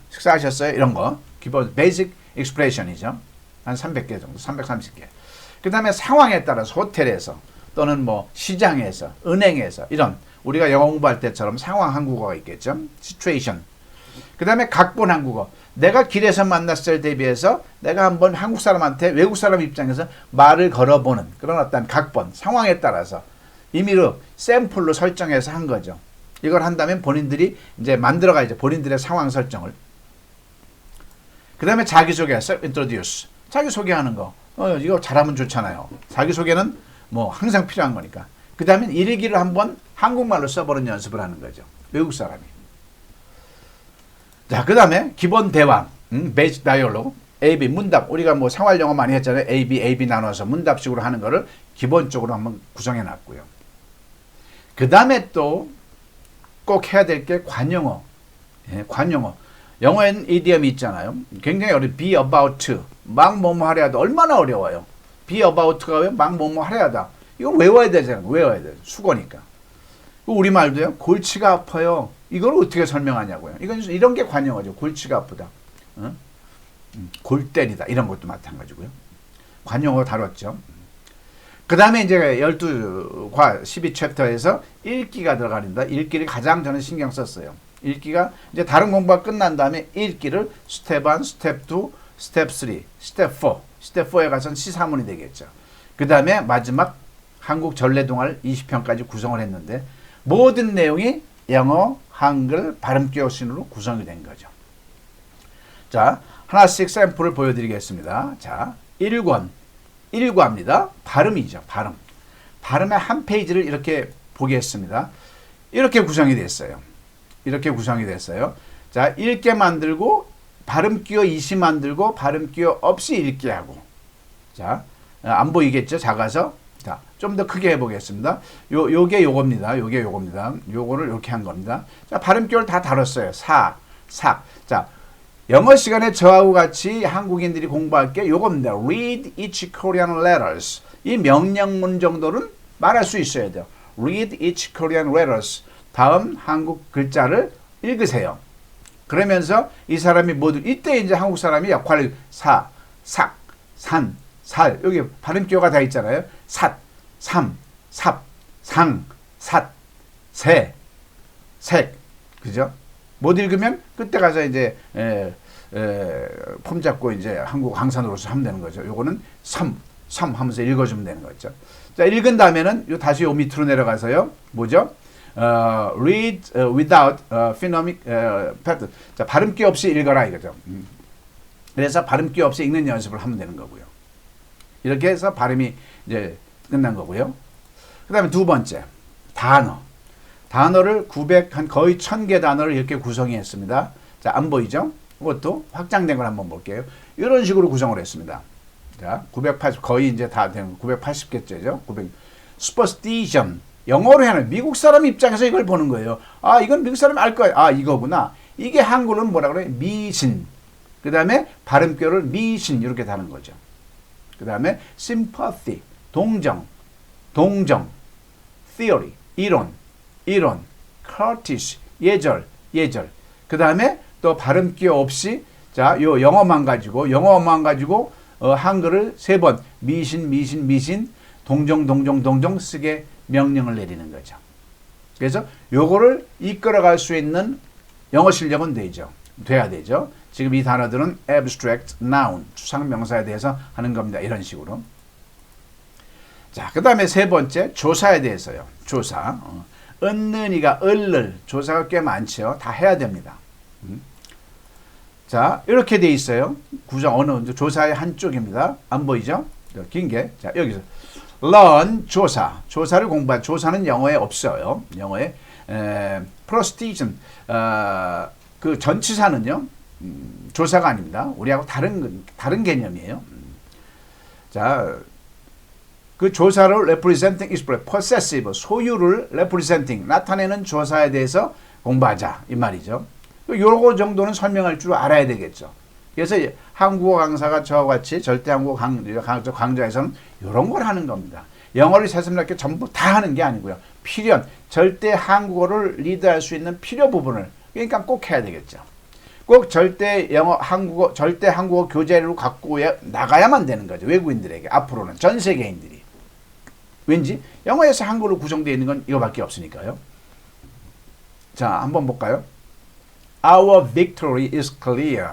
식사하셨어요? 이런 거. 기본 베이직 익스프레션이죠. 한 300개 정도, 330개. 그 다음에 상황에 따라서 호텔에서 또는 뭐 시장에서, 은행에서 이런 우리가 영어 공부할 때처럼 상황 한국어가 있겠죠. 시츄에이션. 그 다음에 각본 한국어. 내가 길에서 만났을 때 대비해서 내가 한번 한국 사람한테 외국 사람 입장에서 말을 걸어보는 그런 어떤 각본, 상황에 따라서 임의로 샘플로 설정해서 한 거죠. 이걸 한다면 본인들이 이제 만들어가야죠. 본인들의 상황 설정을. 그 다음에 자기소개, self-introduce. 자기소개하는 거. 이거 잘하면 좋잖아요. 자기소개는 뭐 항상 필요한 거니까. 그 다음에 일기를 한번 한국말로 써보는 연습을 하는 거죠. 외국 사람이. 자, 그 다음에 기본 대화, 베이직 다이얼로그, A, B, 문답. 우리가 뭐 생활 영어 많이 했잖아요. A, B 나눠서 문답식으로 하는 거를 기본적으로 한번 구성해 놨고요. 그 다음에 또 꼭 해야 될 게 관용어. 예, 관용어. 영어에는 이디엄이 있잖아요. 굉장히 어려워요. be about to. 막 뭐뭐 하려 하다. 얼마나 어려워요. be about가 왜 막 뭐뭐 하려 하다. 이거 외워야 되잖아요. 외워야 돼요. 수거니까. 우리말도요. 골치가 아파요. 이걸 어떻게 설명하냐고요. 이런 게 관용어죠. 골치가 아프다. 골 때리다. 이런 것도 마찬가지고요. 관용어 다뤘죠. 그 다음에 이제 12과 12챕터에서 읽기가 들어가는다. 읽기를 가장 저는 신경 썼어요. 읽기가 이제 다른 공부가 끝난 다음에 읽기를 스텝 1, 스텝 2, 스텝 3, 스텝 4. 스텝 4에 가서는 시사문이 되겠죠. 그 다음에 마지막 한국 전래동화를 20편까지 구성을 했는데 모든 내용이 영어, 한글, 발음기호신으로 구성이 된 거죠. 자, 하나씩 샘플을 보여드리겠습니다. 자, 1권. 1과입니다. 발음이죠. 발음. 발음의 한 페이지를 이렇게 보겠습니다. 이렇게 구성이 됐어요. 이렇게 구성이 됐어요. 자, 읽게 만들고 발음기호 이시 만들고 발음기호 없이 읽게 하고. 자, 안 보이겠죠? 작아서. 자, 좀 더 크게 해보겠습니다. 요게 요겁니다. 요게 요겁니다. 요거를 이렇게 한 겁니다. 자, 발음기호를 다 다뤘어요. 사, 삭. 자, 영어 시간에 저하고 같이 한국인들이 공부할 게 요겁니다. Read each Korean letters. 이 명령문 정도는 말할 수 있어야 돼요. Read each Korean letters. 다음 한국 글자를 읽으세요. 그러면서 이 사람이 모두 이때 이제 한국 사람이 역할을 사, 삭, 산, 살. 여기 발음기호가 다 있잖아요. 삿, 삼, 삽, 상, 삿, 세, 색. 그죠? 못 읽으면 그때 가서 이제 폼 잡고 이제 한국 강산으로서 하면 되는 거죠. 요거는 섬 하면서 읽어주면 되는 거죠. 자, 읽은 다음에는 다시 요 밑으로 내려가서요. 뭐죠? read without phonemic pattern. 자, 발음기 없이 읽어라 이거죠. 그래서 발음기 없이 읽는 연습을 하면 되는 거고요. 이렇게 해서 발음이 이제 끝난 거고요. 그 다음에 두 번째, 단어. 단어를 거의 1000개 단어를 이렇게 구성했습니다. 자, 안 보이죠? 이것도 확장된 걸 한번 볼게요. 이런 식으로 구성을 했습니다. 자, 980, 거의 이제 다 된 980개째죠. superstition. 영어로 하는 미국 사람 입장에서 이걸 보는 거예요. 아, 이건 미국 사람이 알 거예요. 아, 이거구나. 이게 한글로는 뭐라 그래요? 미신. 그 다음에 발음표를 미신 이렇게 다는 거죠. 그 다음에 sympathy. 동정. theory. 이론. courtesy. 예절. 그 다음에 또 발음기호 없이 자, 요 영어만 가지고 한글을 3번 미신 동정 쓰게 명령을 내리는 거죠. 그래서 요거를 이끌어갈 수 있는 영어 실력은 돼야 되죠. 지금 이 단어들은 abstract noun, 추상명사에 대해서 하는 겁니다. 이런 식으로. 자, 그 다음에 세 번째, 조사에 대해서요. 조사. 은는이가 을를, 조사가 꽤 많죠. 다 해야 됩니다. 자, 이렇게 돼 있어요. 구성 어느 조사의 한쪽입니다. 안 보이죠? 긴 게. 자, 여기서 learn 조사. 조사를 공부한 조사는 영어에 없어요. 영어에 prostitution 그 전치사는요. 조사가 아닙니다. 우리하고 다른 개념이에요. 자, 그 조사를 representing express possessive 소유를 representing 나타내는 조사에 대해서 공부하자 이 말이죠. 요거 정도는 설명할 줄 알아야 되겠죠. 그래서 한국어 강사가 저와 같이 절대 한국어 강좌에서는 이런 걸 하는 겁니다. 영어를 세습롭게 전부 다 하는 게 아니고요. 필연 절대 한국어를 리드할 수 있는 필요 부분을 그러니까 꼭 해야 되겠죠. 꼭 절대 한국어 교재로 갖고 나가야만 되는 거죠. 외국인들에게 앞으로는 전 세계인들이. 왠지 영어에서 한국어로 구성되어 있는 건 이거밖에 없으니까요. 자, 한번 볼까요? Our victory is clear.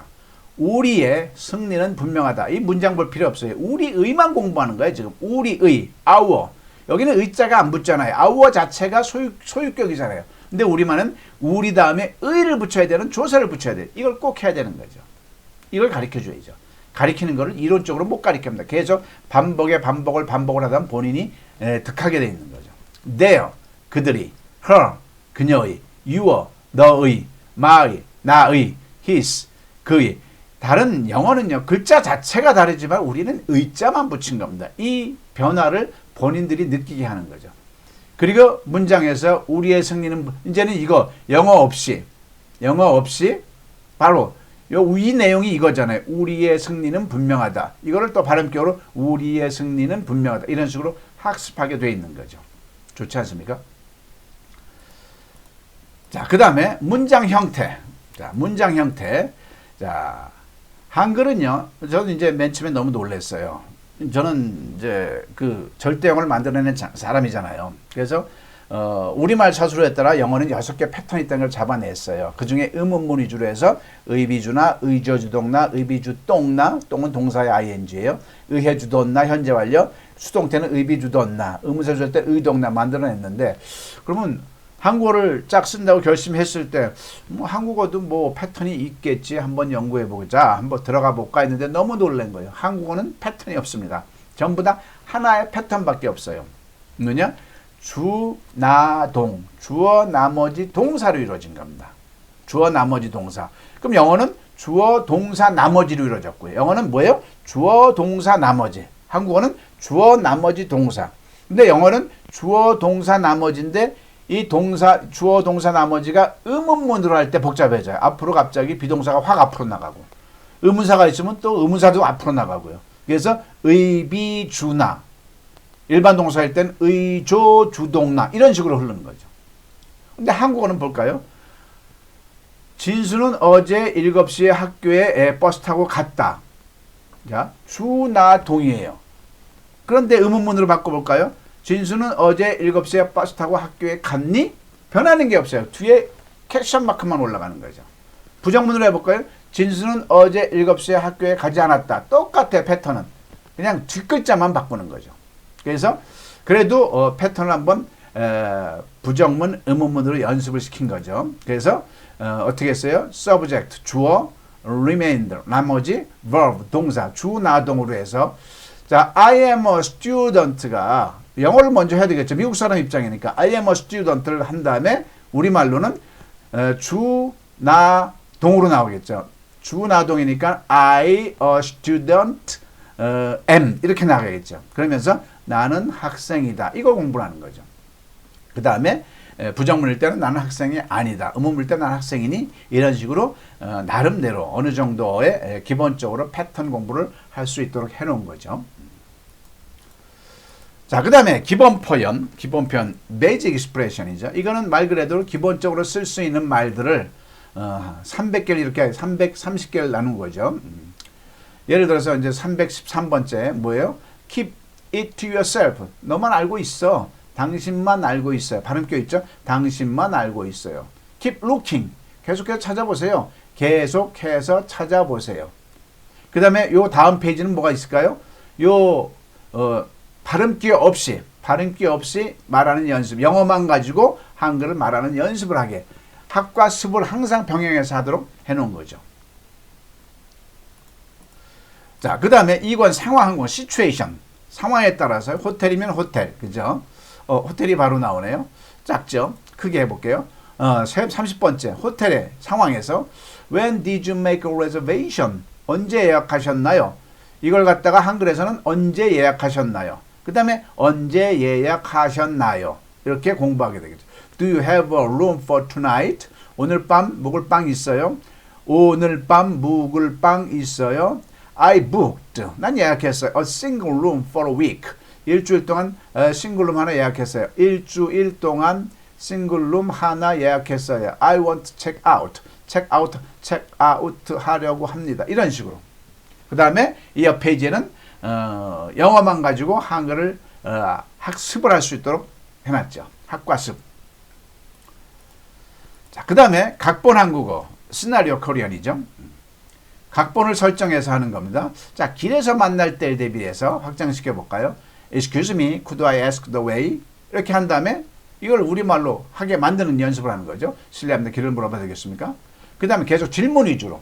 우리의 승리는 분명하다. 이 문장 볼 필요 없어요. 우리의만 공부하는 거예요. 지금 우리의, our. 여기는 의자가 안 붙잖아요. our 자체가 소유격이잖아요. 근데 우리만은 우리 다음에 의를 붙여야 되는 조사를 붙여야 돼요. 이걸 꼭 해야 되는 거죠. 이걸 가르쳐줘야죠. 가르치는 거를 이론적으로 못 가르칩니다. 계속 반복을 하다 보면 본인이 득하게 돼 있는 거죠. their, 그들이, her, 그녀의, your, 너의, my, 나의, his, 그의. 다른 영어는요. 글자 자체가 다르지만 우리는 의자만 붙인 겁니다. 이 변화를 본인들이 느끼게 하는 거죠. 그리고 문장에서 우리의 승리는 이제는 이거 영어 없이 바로 이 내용이 이거잖아요. 우리의 승리는 분명하다. 이거를 또 발음격으로 우리의 승리는 분명하다. 이런 식으로 학습하게 돼 있는 거죠. 좋지 않습니까? 자, 그 다음에 문장 형태. 자, 문장 형태. 자, 한글은요. 저는 이제 맨 처음에 너무 놀랐어요. 저는 이제 그 절대 영어를 만들어낸 사람이잖아요. 그래서 우리말 사수로 했더라 영어는 6개 패턴이 있다는 걸 잡아냈어요. 그 중에 의문문 위주로 해서 의비주나 의저주동나 의비주똥나 똥은 동사의 ing예요. 의해주돈나 현재 완료 수동태는 의비주돈나 의문사 주할 때 의동나 만들어냈는데 그러면 한국어를 짝 쓴다고 결심했을 때 뭐 한국어도 뭐 패턴이 있겠지 한번 연구해 보자 한번 들어가 볼까 했는데 너무 놀란 거예요. 한국어는 패턴이 없습니다. 전부 다 하나의 패턴밖에 없어요. 뭐냐? 주, 나, 동. 주어, 나머지 동사로 이루어진 겁니다. 주어, 나머지 동사. 그럼 영어는 주어, 동사, 나머지로 이루어졌고요. 영어는 뭐예요? 주어, 동사, 나머지. 한국어는 주어, 나머지, 동사. 근데 영어는 주어, 동사, 나머지인데 이 동사, 주어, 동사, 나머지가 의문문으로 할 때 복잡해져요. 앞으로 갑자기 비동사가 확 앞으로 나가고 의문사가 있으면 또 의문사도 앞으로 나가고요. 그래서 의비주나 일반 동사일 땐 의조주동나 이런 식으로 흐르는 거죠. 근데 한국어는 볼까요? 진수는 어제 7시에 학교에 버스 타고 갔다. 자, 주나 동이에요. 그런데 의문문으로 바꿔볼까요? 진수는 어제 7시에 버스 타고 학교에 갔니? 변하는 게 없어요. 뒤에 캡션 마크만 올라가는 거죠. 부정문으로 해볼까요? 진수는 어제 7시에 학교에 가지 않았다. 똑같아 패턴은. 그냥 뒷글자만 바꾸는 거죠. 그래서 그래도 패턴을 한번 부정문, 의문문으로 연습을 시킨 거죠. 그래서 어떻게 했어요? subject, 주어, remainder, 나머지 verb, 동사, 주나동으로 해서 자, I am a student가 영어를 먼저 해야 되겠죠. 미국 사람 입장이니까 I am a student를 한 다음에 우리말로는 주나동으로 나오겠죠. 주나동이니까 I a student am 이렇게 나가겠죠. 그러면서 나는 학생이다. 이걸 공부를 하는 거죠. 그 다음에 부정문일 때는 나는 학생이 아니다. 의문문일 때는 나는 학생이니 이런 식으로 나름대로 어느 정도의 기본적으로 패턴 공부를 할 수 있도록 해놓은 거죠. 자, 그 다음에 기본 표현 basic expression이죠. 이거는 말 그대로 기본적으로 쓸 수 있는 말들을 300개를 이렇게 330개를 나눈 거죠. 예를 들어서 이제 313번째 뭐예요? Keep it to yourself. 너만 알고 있어. 당신만 알고 있어요. 발음표 있죠? 당신만 알고 있어요. Keep looking. 계속해서 찾아보세요. 계속해서 찾아보세요. 그 다음에 요 다음 페이지는 뭐가 있을까요? 요 발음기 없이 말하는 연습. 영어만 가지고 한글을 말하는 연습을 하게. 학과 습을 항상 병행해서 하도록 해놓은 거죠. 자, 그 다음에 2권 상황항공 시츄에이션. 상황에 따라서 호텔이면 호텔, 그죠? 호텔이 바로 나오네요. 작죠? 크게 해볼게요. 30번째 호텔의 상황에서 When did you make a reservation? 언제 예약하셨나요? 이걸 갖다가 한글에서는 언제 예약하셨나요? 그 다음에 언제 예약하셨나요? 이렇게 공부하게 되겠죠. Do you have a room for tonight? 오늘 밤 묵을 빵 있어요? 오늘 밤 묵을 빵 있어요? I booked. 난 예약했어요. A single room for a week. 일주일 동안 싱글룸 하나 예약했어요. 일주일 동안 싱글룸 하나 예약했어요. I want to check out. check out 하려고 합니다. 이런 식으로. 그 다음에 이 옆 페이지에는 영어만 가지고 한글을 학습을 할 수 있도록 해놨죠. 학과습. 자, 그 다음에 각본 한국어, 시나리오 코리안이죠. 각본을 설정해서 하는 겁니다. 자, 길에서 만날 때에 대비해서 확장시켜 볼까요? Excuse me, could I ask the way? 이렇게 한 다음에 이걸 우리말로 하게 만드는 연습을 하는 거죠. 실례합니다. 길을 물어봐도 되겠습니까? 그 다음에 계속 질문 위주로.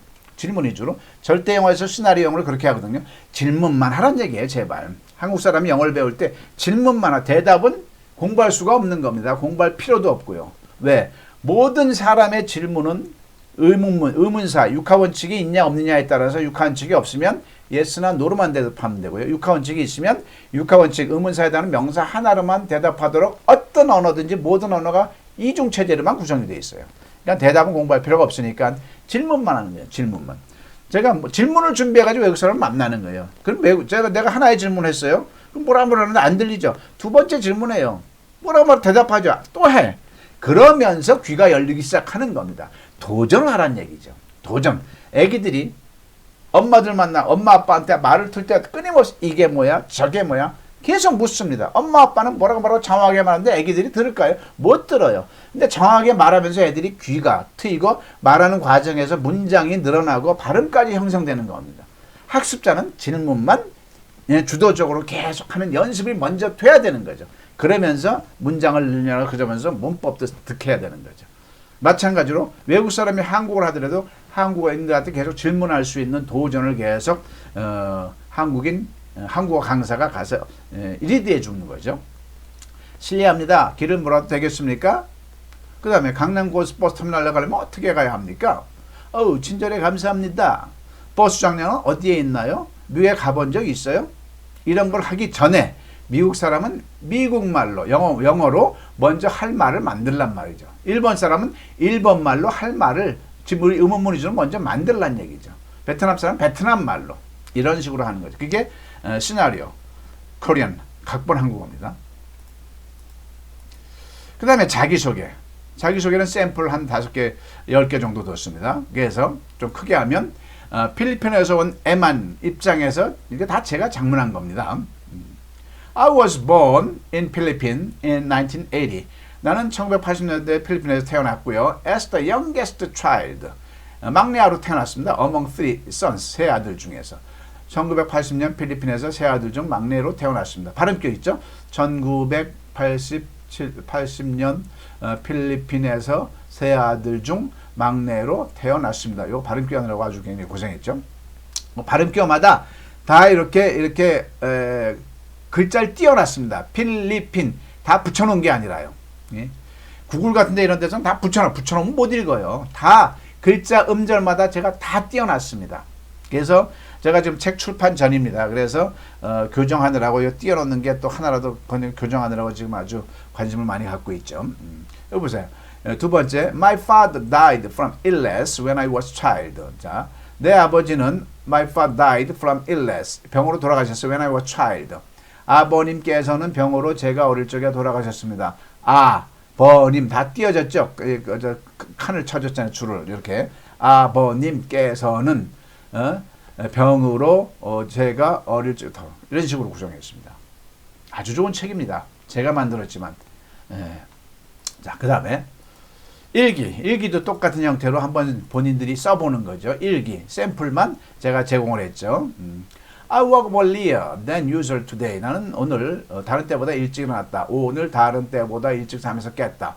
절대 영어에서 시나리오 영어를 그렇게 하거든요. 질문만 하란 얘기예요, 제발. 한국 사람이 영어를 배울 때 질문만 하라. 대답은 공부할 수가 없는 겁니다. 공부할 필요도 없고요. 왜? 모든 사람의 질문은 의문사, 육하원칙이 있냐 없느냐에 따라서 육하원칙이 없으면 yes나 no로만 대답하면 되고요. 육하원칙이 있으면 육하원칙, 의문사에 대한 명사 하나로만 대답하도록 어떤 언어든지 모든 언어가 이중체제로만 구성이 되어 있어요. 그러니까 대답은 공부할 필요가 없으니까 질문만 하는 거예요. 질문만. 제가 질문을 준비해가지고 외국 사람을 만나는 거예요. 그럼 내가 하나의 질문을 했어요. 그럼 뭐라 말하는데 안 들리죠. 두 번째 질문해요. 뭐라고 말 대답하죠. 또 해. 그러면서 귀가 열리기 시작하는 겁니다. 도전을 하라는 얘기죠. 도전. 애기들이 엄마들 만나 엄마 아빠한테 말을 틀 때 끊임없이 이게 뭐야 저게 뭐야 계속 묻습니다. 엄마 아빠는 뭐라고 정확하게 말하는데 애기들이 들을까요? 못 들어요. 근데 정확하게 말하면서 애들이 귀가 트이고 말하는 과정에서 문장이 늘어나고 발음까지 형성되는 겁니다. 학습자는 질문만 주도적으로 계속하는 연습이 먼저 돼야 되는 거죠. 그러면서 문장을 늘려나가고 그러면서 문법도 득해야 되는 거죠. 마찬가지로 외국 사람이 한국어를 하더라도 한국어인들한테 계속 질문할 수 있는 도전을 계속 한국어 강사가 가서 리드해 주는 거죠. 실례합니다. 길을 물어도 되겠습니까? 그 다음에 강남 고속버스터미널에 가려면 어떻게 가야 합니까? 친절히 감사합니다. 버스 정류장은 어디에 있나요? 미국에 가본 적 있어요? 이런 걸 하기 전에 미국 사람은 미국 말로 영어로 먼저 할 말을 만들란 말이죠. 일본 사람은 일본 말로 할 말을 지금 우리 의문문 위주로 먼저 만들란 얘기죠. 베트남 사람은 베트남 말로 이런 식으로 하는 거죠. 그게 시나리오 코리안 각본 한국어입니다. 그 다음에 자기소개. 자기소개는 샘플 한 5개, 10개 정도 뒀습니다. 그래서 좀 크게 하면 필리핀에서 온 에만 입장에서 이게 다 제가 장문한 겁니다. I was born in Philippines in 1980. 나는 1980년대 필리핀에서 태어났고요. As the youngest child. 막내 아로 태어났습니다. Among three sons. 세 아들 중에서. 1980년 필리핀에서 세 아들 중 막내로 태어났습니다. 발음표 있죠? 1980년 필리핀에서 세 아들 중 막내로 태어났습니다. 이거 발음표 하느라고 아주 굉장히 고생했죠. 발음표마다 다 이렇게 글자를 띄워놨습니다. 필리핀 다 붙여놓은 게 아니라요. 예? 구글 같은 데 이런 데서는 다 붙여놓으면 못 읽어요. 다 글자 음절마다 제가 다 띄워놨습니다. 그래서 제가 지금 책 출판 전입니다. 그래서 교정하느라고 띄워놓는 게 또 하나라도 교정하느라고 지금 아주 관심을 많이 갖고 있죠. 여기 보세요. 두 번째, My father died from illness when I was child. 자, 내 아버지는 My father died from illness. 병으로 돌아가셨어요. When I was child. 아버님께서는 병으로 제가 어릴 적에 돌아가셨습니다. 아버님 다 띄어졌죠? 칸을 쳐줬잖아요. 줄을 이렇게. 아버님께서는 병으로 제가 어릴 적 이런 식으로 구성했습니다. 아주 좋은 책입니다. 제가 만들었지만. 자, 그 다음에 일기도 똑같은 형태로 한번 본인들이 써보는 거죠. 일기, 샘플만 제가 제공을 했죠. I woke up earlier than usual today. 나는 오늘 다른 때보다 일찍 일어났다. 오늘 다른 때보다 일찍 잠에서 깼다.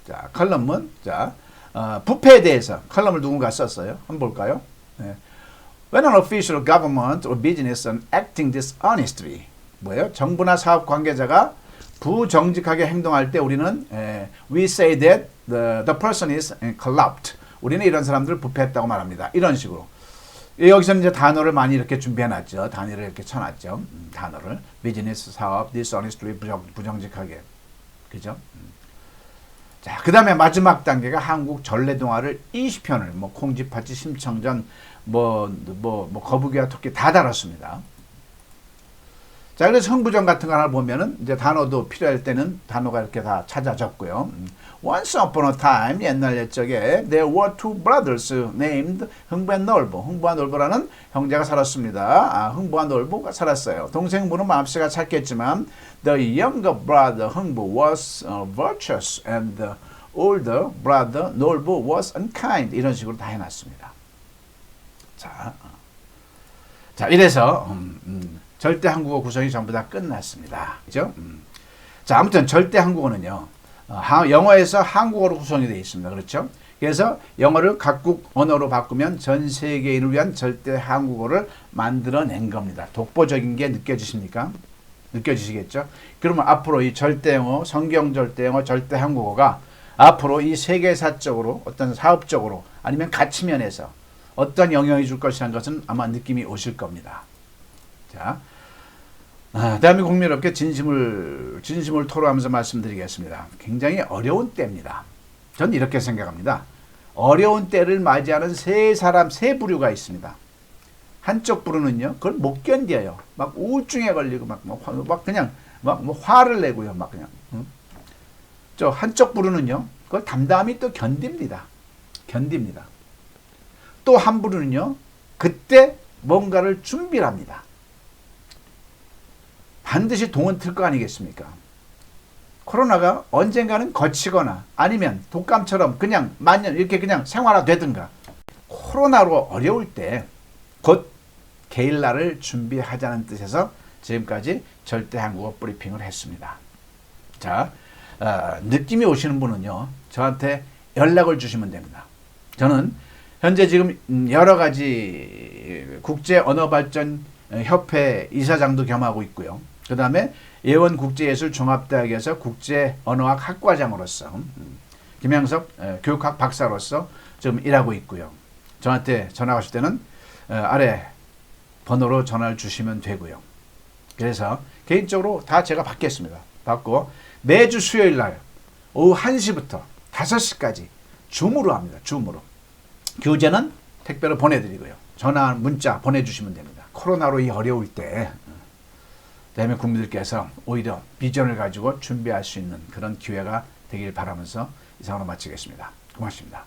자, 컬럼은 부패에 대해서 컬럼을 누군가 썼어요. 한번 볼까요? 네. When an official government or business is acting dishonestly. 뭐예요? 정부나 사업 관계자가 부정직하게 행동할 때 우리는 we say that the person is corrupt. 우리는 이런 사람들을 부패했다고 말합니다. 이런 식으로. 여기서는 이제 단어를 많이 이렇게 준비해놨죠. 단위를 이렇게 쳐놨죠. 단어를. 비즈니스, 사업, dishonestly, 부정직하게. 그죠? 자, 그 다음에 마지막 단계가 한국 전래동화를 20편을, 뭐, 콩쥐팥쥐, 심청전, 거북이와 토끼 다 다뤘습니다. 자, 그래서 흥부전 같은 거 하나 보면은, 이제 단어도 필요할 때는 단어가 이렇게 다 찾아 적고요. Once upon a time, 옛날 옛적에, there were two brothers named 흥부 and 놀부. 흥부와 놀부라는 형제가 살았습니다. 흥부와 놀부가 살았어요. 동생 흥부는 마음씨가 착했지만, the younger brother 흥부 was virtuous and the older brother 놀부 was unkind. 이런 식으로 다 해놨습니다. 자, 이래서, 절대 한국어 구성이 전부 다 끝났습니다. 그죠? 자, 아무튼 절대 한국어는요, 영어에서 한국어로 구성이 되어 있습니다. 그렇죠? 그래서 영어를 각국 언어로 바꾸면 전 세계인을 위한 절대 한국어를 만들어낸 겁니다. 독보적인 게 느껴지십니까? 느껴지시겠죠? 그러면 앞으로 이 절대 영어, 성경 절대 영어, 절대 한국어가 앞으로 이 세계사적으로 어떤 사업적으로 아니면 가치 면에서 어떤 영향을 줄 것이라는 것은 아마 느낌이 오실 겁니다. 자, 대한민국 국민 여러분께 진심을 토로하면서 말씀드리겠습니다. 굉장히 어려운 때입니다. 전 이렇게 생각합니다. 어려운 때를 맞이하는 세 부류가 있습니다. 한쪽 부류는요, 그걸 못 견뎌요. 막 우울증에 걸리고 그냥 화를 내고요, 막 그냥. 저 한쪽 부류는요, 그걸 담담히 또 견딥니다. 또 한 부류는요, 그때 뭔가를 준비를 합니다. 반드시 동은 틀 거 아니겠습니까? 코로나가 언젠가는 거치거나 아니면 독감처럼 그냥 만년 이렇게 그냥 생활화되든가 코로나로 어려울 때 곧 게일라를 준비하자는 뜻에서 지금까지 절대 한국어 브리핑을 했습니다. 자, 느낌이 오시는 분은요, 저한테 연락을 주시면 됩니다. 저는 현재 지금 여러 가지 국제 언어 발전 협회 이사장도 겸하고 있고요. 그 다음에 예원국제예술종합대학에서 국제언어학 학과장으로서 김양섭 교육학 박사로서 지금 일하고 있고요. 저한테 전화 하실 때는 아래 번호로 전화를 주시면 되고요. 그래서 개인적으로 다 제가 받겠습니다. 받고 매주 수요일 날 오후 1시부터 5시까지 줌으로 합니다. 줌으로. 교재는 택배로 보내드리고요. 전화, 문자 보내주시면 됩니다. 코로나로 이 어려울 때 대한민국 국민들께서 오히려 비전을 가지고 준비할 수 있는 그런 기회가 되길 바라면서 이상으로 마치겠습니다. 고맙습니다.